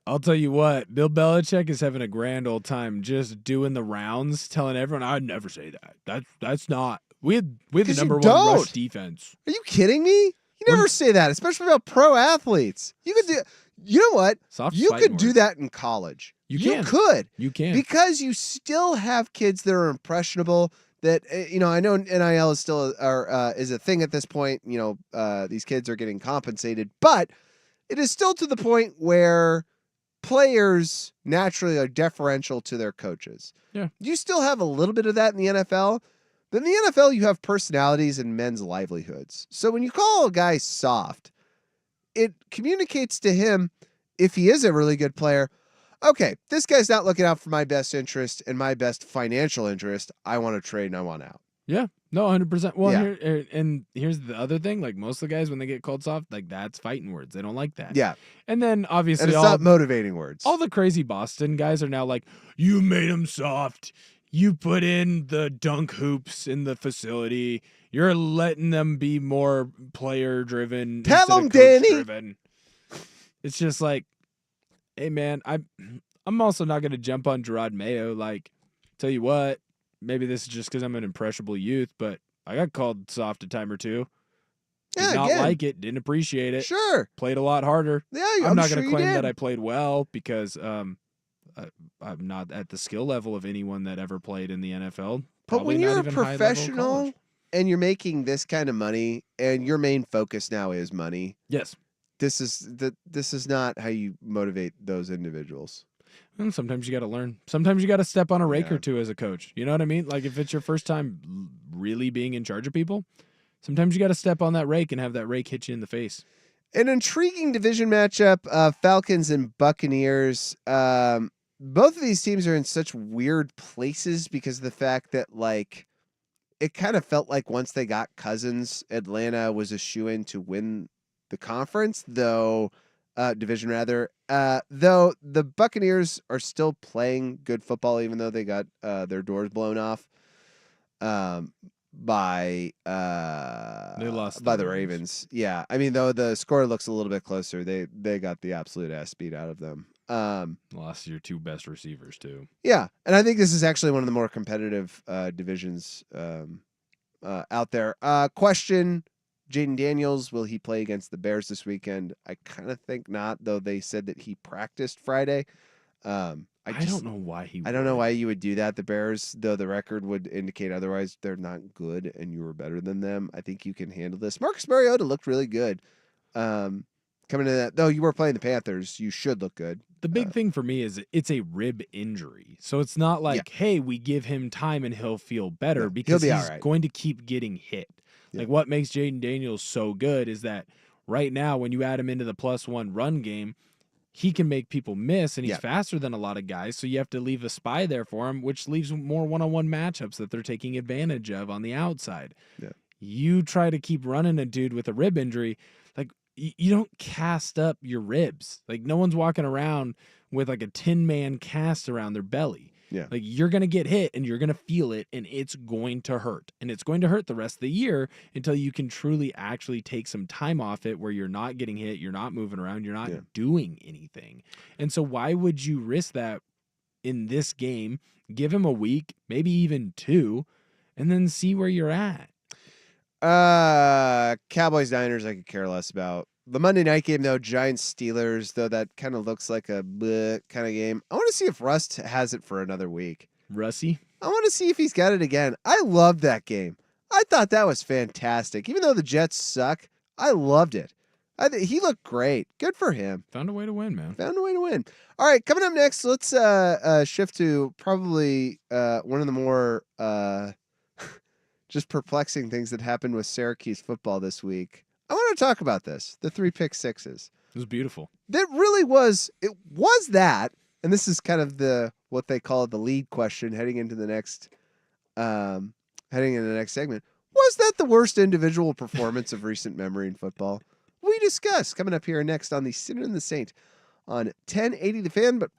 B: I'll tell you what, Bill Belichick is having a grand old time just doing the rounds, telling everyone, I'd never say that. That's not. We had the
C: 'Cause you
B: number one
C: don't.
B: rush defense.
C: Are you kidding me? You never say that, especially about pro athletes. You could do. You know what?
B: Soft
C: You
B: fighting
C: could do
B: words.
C: that in college.
B: You
C: You
B: can.
C: could.
B: You can.
C: Because you still have kids that are impressionable. That I know NIL is still is a thing at this point. These kids are getting compensated, but it is still to the point where players naturally are deferential to their coaches.
B: Yeah.
C: You still have a little bit of that in the NFL. But in the NFL, you have personalities and men's livelihoods. So when you call a guy soft, it communicates to him, if he is a really good player, okay, this guy's not looking out for my best interest and my best financial interest. I want to trade and I want out.
B: Yeah. No, 100%. Well,
C: Yeah.
B: here's the other thing. Like, most of the guys, when they get called soft, like, that's fighting words. They don't like that.
C: Yeah.
B: And then,
C: And
B: obviously,
C: it's not motivating words.
B: all the crazy Boston guys are now like, you made him soft. You put in the dunk hoops in the facility. You're letting them be more player-driven.
C: Tell
B: instead of
C: 'em, Danny.
B: coach-driven. It's just like, hey, man, I'm also not going to jump on Gerard Mayo. Like, tell you what, maybe this is just because I'm an impressionable youth, but I got called soft a time or two. Did
C: Yeah,
B: not
C: again.
B: like it. Didn't appreciate it.
C: Sure.
B: Played a lot harder.
C: Yeah,
B: I'm not
C: sure
B: going to
C: you
B: claim
C: did.
B: that I played well because I'm not at the skill level of anyone that ever played in the NFL.
C: But
B: Probably
C: when
B: not
C: you're a
B: even high-level
C: professional
B: college.
C: and you're making this kind of money and your main focus now is money,
B: Yes.
C: this is not how you motivate those individuals.
B: And sometimes you got to learn. Sometimes you got to step on a rake
C: Yeah.
B: or two as a coach. You know what I mean? Like, if it's your first time really being in charge of people, sometimes you got to step on that rake and have that rake hit you in the face.
C: An intriguing division matchup, Falcons and Buccaneers. Both of these teams are in such weird places because of the fact that, like, it kind of felt like once they got Cousins, Atlanta was a shoo-in to win the conference, though division rather. Though the Buccaneers are still playing good football, even though they got their doors blown off by
B: They lost
C: by
B: the
C: the
B: Ravens.
C: Ravens. Yeah, I mean though the score looks a little bit closer. They got the absolute ass beat out of them.
B: Lost your two best receivers too.
C: Yeah, and I think this is actually one of the more competitive divisions out there. Question: Jaden Daniels, will he play against the Bears this weekend? I kind of think not, though they said that he practiced Friday.
B: I don't know why he
C: I don't know
B: would.
C: why you would do that. The Bears, though the record would indicate otherwise, they're not good and you were better than them. I think you can handle this. Marcus Mariota looked really good. Coming to that, though you were playing the Panthers, you should look good.
B: The big thing for me is it's a rib injury. So it's not like, hey, we give him time and he'll feel better
C: No,
B: because
C: he'll be
B: he's
C: all right.
B: going to keep getting hit.
C: Yeah.
B: Like what makes Jaden Daniels so good is that right now when you add him into the +1 run game, he can make people miss, and he's faster than a lot of guys. So you have to leave a spy there for him, which leaves more one-on-one matchups that they're taking advantage of on the outside.
C: Yeah.
B: You try to keep running a dude with a rib injury, like you don't cast up your ribs. Like no one's walking around with like a 10-man cast around their belly.
C: Yeah.
B: Like you're going to get hit and you're going to feel it and it's going to hurt. And it's going to hurt the rest of the year until you can truly actually take some time off it where you're not getting hit, you're not moving around, you're not doing anything. And so why would you risk that in this game? Give him a week, maybe even 2, and then see where you're at.
C: Cowboys Niners I could care less about. The Monday night game though, Giants Steelers, though that kind of looks like a bleh kind of game. I want to see if Rust has it for another week.
B: Russie?
C: I want to see if he's got it again. I loved that game. I thought that was fantastic. Even though the Jets suck, I loved it. He looked great. Good for him.
B: Found a way to win, man.
C: Found a way to win. All right, coming up next, let's shift to probably one of the more just perplexing things that happened with Syracuse football this week. I want to talk about this, the 3 pick sixes.
B: It was beautiful.
C: That really was, it was that, and this is kind of what they call the lead question heading into the next segment. Was that the worst individual performance of recent memory in football? We discuss coming up here next on the Sinner and the Saint on 1080 The Fan, but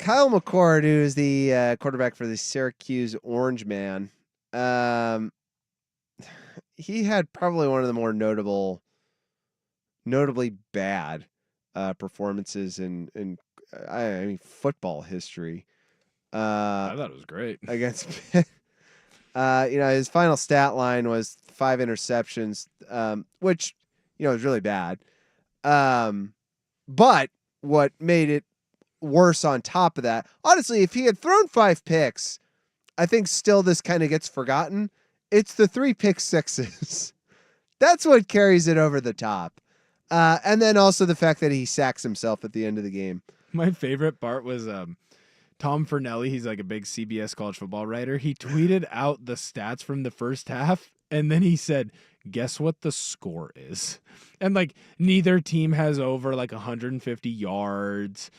C: Kyle McCord, who is the quarterback for the Syracuse Orange Man, he had probably one of the more notably bad performances in football history.
B: I thought it was great.
C: Against Pitt. His final stat line was 5 interceptions, which, is really bad. But what made it worse on top of that, honestly, if he had thrown 5 picks, I think still this kind of gets forgotten. It's the 3 pick sixes. That's what carries it over the top. And then also the fact that he sacks himself at the end of the game.
B: My favorite part was Tom Fernelli. He's like a big CBS college football writer. He tweeted out the stats from the first half, and then he said, guess what the score is? And like neither team has over like 150 yards.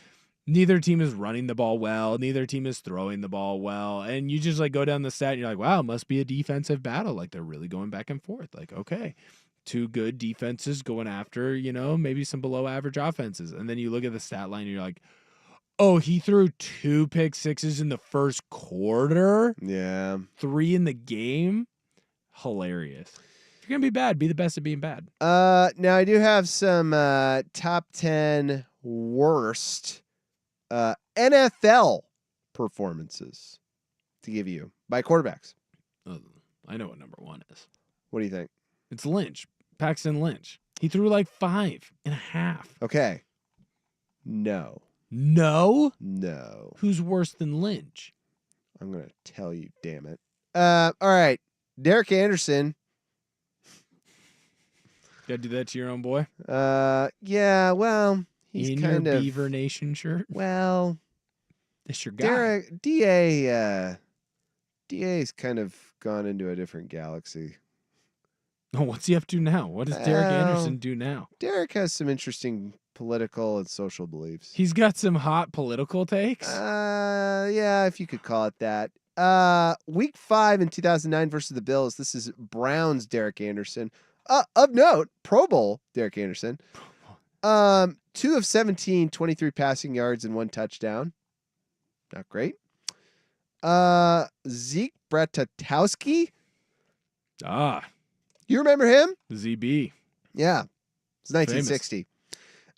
B: Neither team is running the ball well. Neither team is throwing the ball well. And you just like go down the stat and you're like, wow, it must be a defensive battle. Like they're really going back and forth. Like, okay, 2 good defenses going after, maybe some below average offenses. And then you look at the stat line and you're like, oh, he threw 2 pick sixes in the first quarter.
C: Yeah.
B: 3 in the game. Hilarious. If you're going to be bad, be the best at being bad.
C: Now I do have some top 10 worst NFL performances to give you by quarterbacks.
B: Oh, I know what number 1 is.
C: What do you think?
B: It's Lynch. Paxton Lynch. He threw like 5.5.
C: Okay. No.
B: No?
C: No.
B: Who's worse than Lynch?
C: I'm going to tell you, damn it. All right. Derek Anderson.
B: Gotta do that to your own boy?
C: Yeah, well, he's
B: in
C: kind
B: your
C: of
B: Beaver Nation shirt?
C: Well,
B: that's your guy.
C: DA's kind of gone into a different galaxy.
B: Oh, what's he up to now? What does Derek Anderson do now?
C: Derek has some interesting political and social beliefs.
B: He's got some hot political takes?
C: Yeah, if you could call it that. Week 5 in 2009 versus the Bills. This is Browns Derek Anderson. Of note, Pro Bowl Derek Anderson. 2 of 17, 23 passing yards and 1 touchdown. Not great. Zeke Bratatowski. You remember him?
B: ZB.
C: Yeah. It's 1960.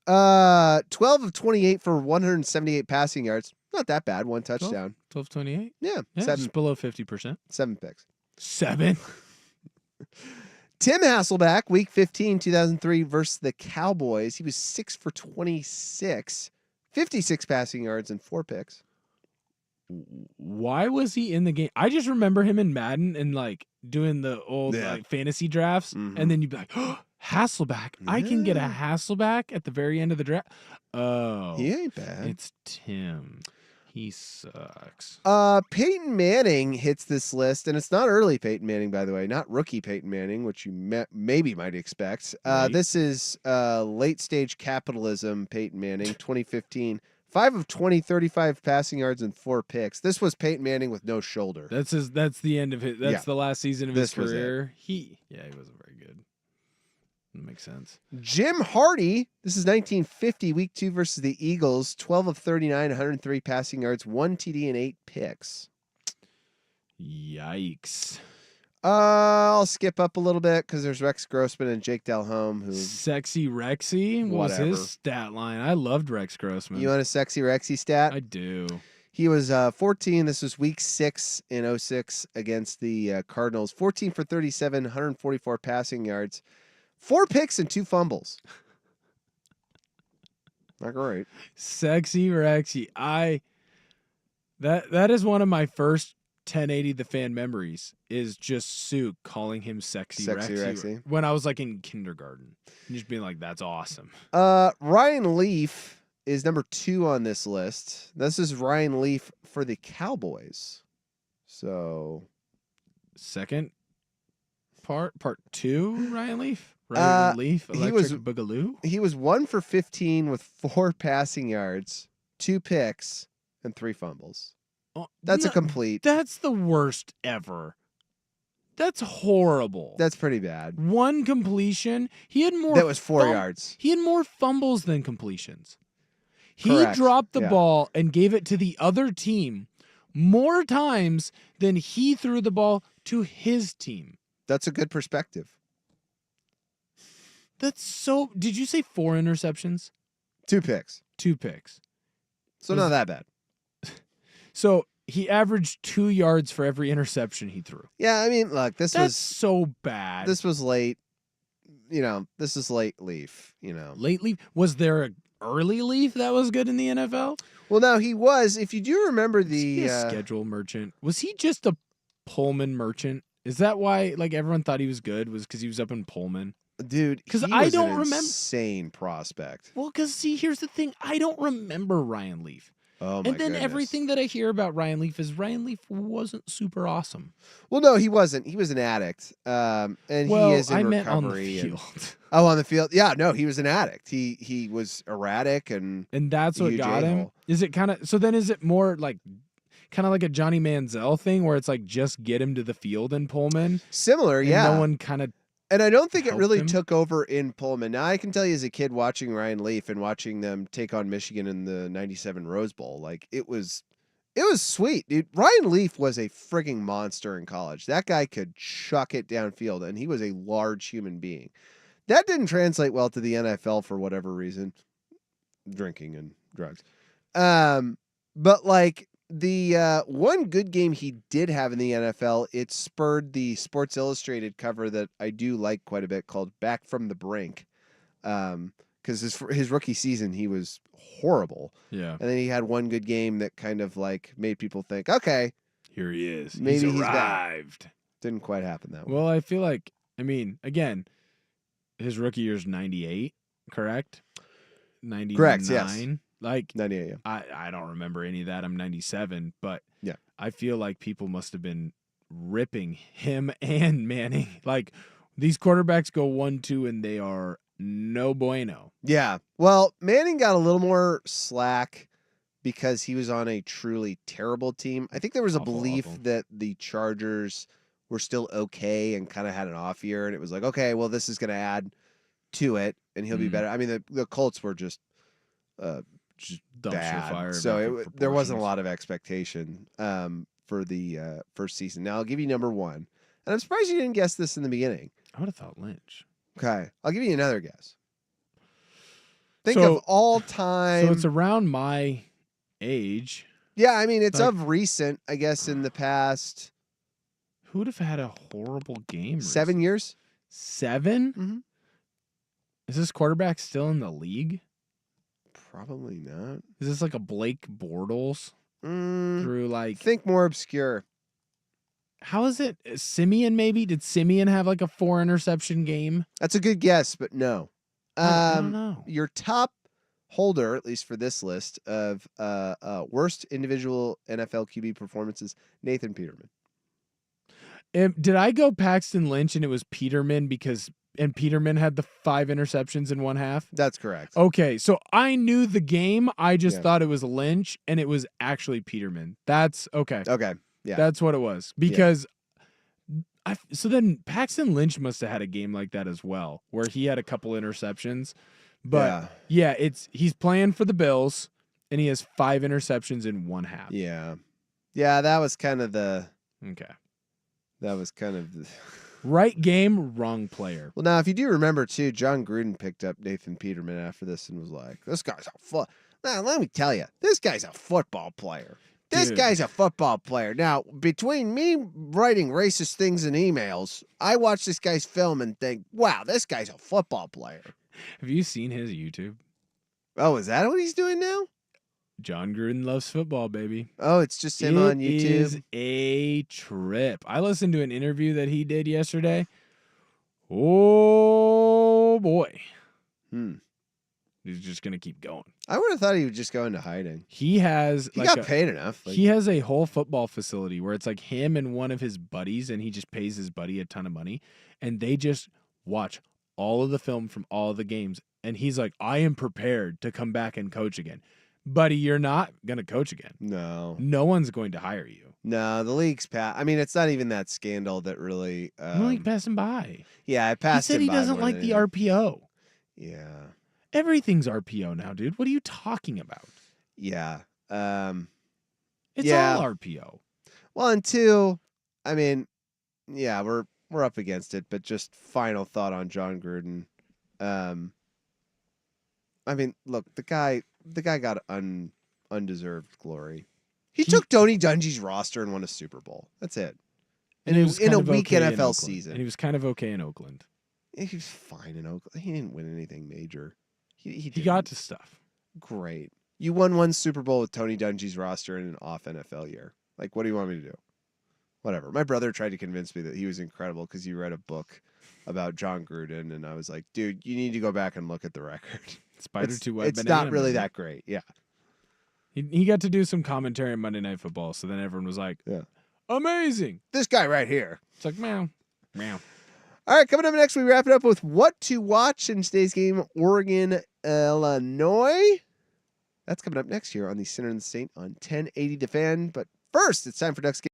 C: 12 of 28 for 178 passing yards. Not that bad. 1 touchdown.
B: 12-28?
C: Yeah.
B: 7. Just below 50%.
C: 7 picks.
B: 7?
C: Tim Hasselback, week 15, 2003 versus the Cowboys. He was 6 for 26, 56 passing yards and 4 picks.
B: Why was he in the game? I just remember him in Madden and like doing the old like fantasy drafts, and then you'd be like, oh, Hasselback. I can get a Hasselback at the very end of the draft. Oh,
C: he ain't bad.
B: It's Tim. He sucks.
C: Peyton Manning hits this list, and it's not early Peyton Manning, by the way, not rookie Peyton Manning, which you maybe might expect. This is late stage capitalism Peyton Manning, 2015. 5 of 20, 35 passing yards and 4 picks. This was Peyton Manning with no shoulder.
B: That's the end of it. That's the last season of his career. He wasn't very good. That makes sense.
C: Jim Hardy. This is 1950, week 2 versus the Eagles. 12 of 39, 103 passing yards, 1 TD and 8 picks.
B: Yikes.
C: I'll skip up a little bit because there's Rex Grossman and Jake Delhomme. Who
B: Sexy Rexy was his stat line. I loved Rex Grossman.
C: You want a Sexy Rexy stat?
B: I do.
C: He was 14. This was week 6 in 06 against the Cardinals. 14 for 37, 144 passing yards, 4 picks and 2 fumbles. Not great.
B: Sexy Rexy. That is one of my first 1080 The Fan memories is just Sue calling him Sexy Rexy when I was like in kindergarten. And just being like, that's awesome.
C: Ryan Leaf is number 2 on this list. This is Ryan Leaf for the Cowboys. So
B: second part 2, Ryan Leaf? Ryan Leaf, Electric Boogaloo?
C: He was 1 for 15 with 4 passing yards, 2 picks, and 3 fumbles. That's a complete.
B: That's the worst ever. That's horrible.
C: That's pretty bad.
B: 1 completion. He had more.
C: That was 4 yards.
B: He had more fumbles than completions. He
C: Correct.
B: dropped the
C: Yeah.
B: ball and gave it to the other team more times than he threw the ball to his team.
C: That's a good perspective.
B: That's so. Did you say 4 interceptions?
C: 2 picks.
B: 2 picks.
C: So not that bad.
B: So he averaged 2 yards for every interception he threw.
C: Yeah, I mean, look, this
B: That's
C: was
B: so bad.
C: this was late. This is late leaf.
B: Late leaf. Was there an early leaf that was good in the NFL?
C: Well, no, he was. If you do remember
B: Was he
C: the
B: a schedule merchant? Was he just a Pullman merchant? Is that why everyone thought he was good? Was because he was up in Pullman?
C: dude,
B: 'Cause
C: he
B: I
C: was
B: don't
C: an
B: remember-
C: insane prospect.
B: Well, because see, here's the thing. I don't remember Ryan Leaf.
C: Oh my
B: And then
C: goodness.
B: everything that I hear about Ryan Leaf is Ryan Leaf wasn't super awesome.
C: Well, no, he wasn't. He was an addict, and
B: Well,
C: he is in
B: I
C: recovery.
B: meant on the
C: and-
B: field.
C: Oh, on the field. Yeah, no, he was an addict. He was erratic and
B: And that's what
C: Huge
B: got him.
C: a-hole.
B: Is it kind of so? Then is it more kind of like a Johnny Manziel thing, where it's like just get him to the field in Pullman?
C: similar.
B: And
C: Yeah,
B: no one kind of.
C: and I don't think it
B: helped
C: really
B: him?
C: took over in Pullman. Now I can tell you as a kid watching Ryan Leaf and watching them take on Michigan in the '97 Rose Bowl, like it was sweet, dude. Ryan Leaf was a frigging monster in college. That guy could chuck it downfield, and he was a large human being. That didn't translate well to the NFL for whatever reason, drinking and drugs. But like the one good game he did have in the NFL, it spurred the Sports Illustrated cover that I do like quite a bit called "Back from the Brink," because his rookie season he was horrible,
B: Yeah.
C: and then he had one good game that kind of like made people think, okay,
B: Here he is.
C: Maybe he's back.
B: arrived.
C: didn't quite happen that way.
B: Well, I feel like again, his rookie year's 98, correct? 99.
C: Correct, yes. 98, yeah.
B: I don't remember any of that. I'm 97, but
C: Yeah.
B: I feel like people must have been ripping him and Manning. Like these quarterbacks go 1-2 and they are no bueno.
C: Yeah. Well, Manning got a little more slack because he was on a truly terrible team. I think there was a
B: Awful,
C: belief
B: awful.
C: that the Chargers were still okay and kind of had an off year, and it was like, okay, well, this is going to add to it, and he'll be
B: Mhm.
C: better. I mean, the Colts were just
B: Dumpster
C: bad,
B: fire. of
C: so
B: epic
C: there wasn't a
B: proportions.
C: lot of expectation for the first season. Now I'll give you number one, and I'm surprised you didn't guess this in the beginning.
B: I would have thought Lynch.
C: Okay, I'll give you another guess. Think
B: So-
C: of all time.
B: So it's around my age.
C: Yeah, I mean, it's
B: Like-
C: of recent, I guess, in the past
B: Who would have had a horrible game?
C: 7
B: recently?
C: years.
B: 7?
C: Mhm.
B: Is this quarterback still in the league?
C: Probably not.
B: Is this like a Blake Bortles
C: Mm,
B: through like
C: think more obscure.
B: how is it? Simeon maybe? Did Simeon have like a 4 interception game?
C: That's a good guess, but no.
B: I don't know.
C: Your top holder, at least for this list, of worst individual NFL QB performances, Nathan Peterman.
B: Did I go Paxton Lynch and it was Peterman and Peterman had the 5 interceptions in one half?
C: That's correct.
B: Okay, so I knew the game. I just
C: Yeah.
B: thought it was Lynch and it was actually Peterman. That's okay.
C: Okay. Yeah.
B: That's what it was. Because so then Paxton Lynch must have had a game like that as well, where he had a couple interceptions. But yeah, he's playing for the Bills and he has 5 interceptions in one half.
C: Yeah. Yeah, that was kind of the
B: Okay. Right game, wrong player.
C: Well, now, if you do remember, too, John Gruden picked up Nathan Peterman after this and was like, this guy's Now, let me tell you, this guy's a football player. This
B: Dude.
C: guy's a football player. Now, between me writing racist things in emails, I watch this guy's film and think, wow, this guy's a football player.
B: Have you seen his YouTube?
C: Oh, is that what he's doing now?
B: John Gruden loves football, baby.
C: Oh, it's just him
B: It
C: on YouTube.
B: is a trip. I listened to an interview that he did yesterday. Oh boy. He's just gonna keep going.
C: I would have thought he would just go into hiding.
B: He has
C: He got paid enough. Like,
B: he has a whole football facility where it's like him and one of his buddies, and he just pays his buddy a ton of money, and they just watch all of the film from all of the games. And he's like, I am prepared to come back and coach again. Buddy, you're not gonna coach again.
C: no.
B: No one's going to hire you.
C: No, the league's passed. I mean, it's not even that scandal that really.
B: I'm like passing by.
C: Yeah, I
B: He
C: passed
B: said
C: him
B: he
C: by
B: doesn't
C: more
B: like
C: than
B: the
C: anything.
B: RPO.
C: Yeah.
B: Everything's RPO now, dude. What are you talking about?
C: Yeah.
B: It's
C: Yeah.
B: all RPO.
C: Well, and two, I mean, yeah, we're up against it, but just final thought on John Gruden. I mean, look, the guy got undeserved glory. He took Tony Dungy's roster and won a Super Bowl. That's it. And
B: he was
C: in
B: kind
C: a
B: of
C: weak
B: okay in
C: NFL
B: Oakland.
C: season.
B: And he was kind of okay in Oakland.
C: He was fine in Oakland. He didn't win anything major. He
B: got
C: didn't.
B: to stuff.
C: Great. You won one Super Bowl with Tony Dungy's roster in an off NFL year. Like, what do you want me to do? Whatever. My brother tried to convince me that he was incredible because he read a book about John Gruden, and I was like, dude, you need to go back and look at the record.
B: Spider to web
C: It's
B: banana,
C: not really
B: man.
C: that great. Yeah.
B: He got to do some commentary on Monday Night Football, so then everyone was like,
C: Yeah.
B: amazing.
C: This guy right here.
B: It's like, meow, meow.
C: All right, coming up next, we wrap it up with what to watch in today's game, Oregon, Illinois. That's coming up next here on the Center and the Saint on 1080 The Fan. But first, it's time for Ducks Game.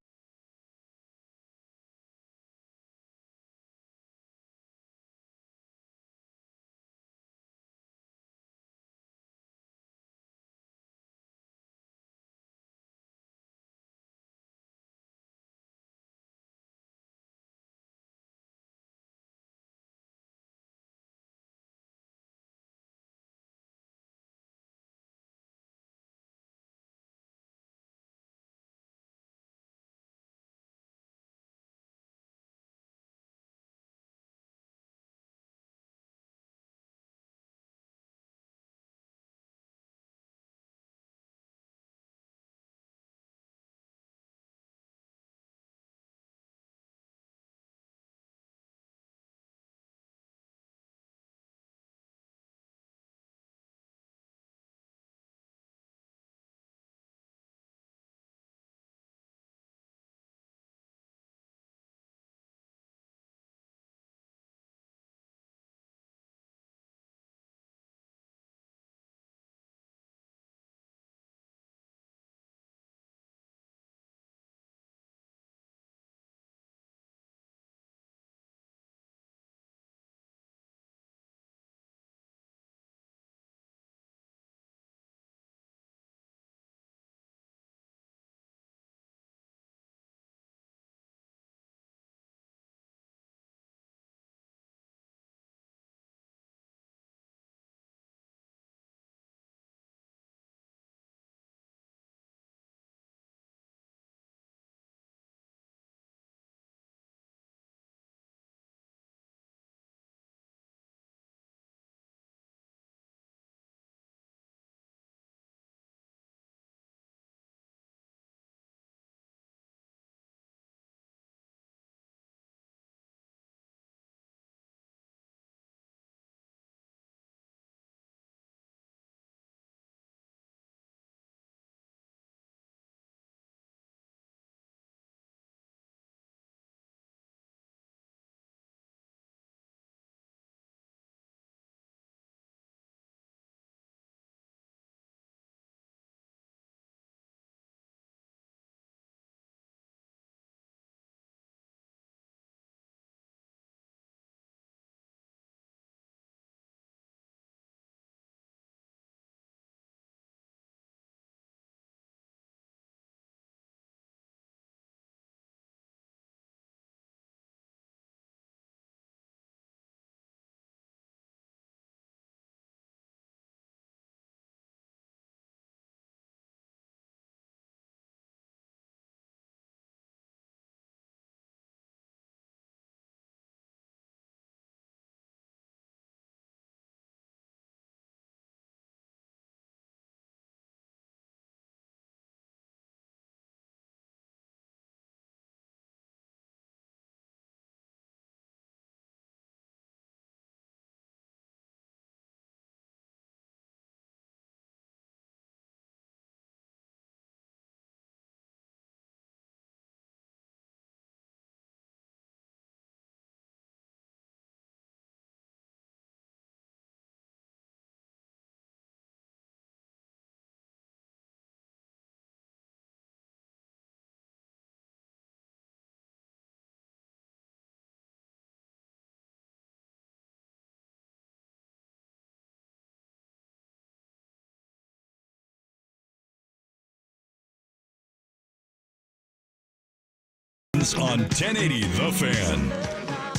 A: happens on 1080 The Fan.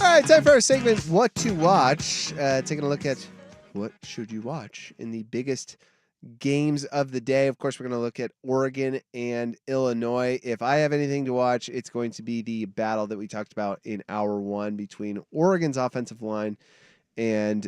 C: All right, time for our segment, What to Watch. Taking a look at what should you watch in the biggest games of the day. Of course, we're going to look at Oregon and Illinois. If I have anything to watch, it's going to be the battle that we talked about in hour one between Oregon's offensive line and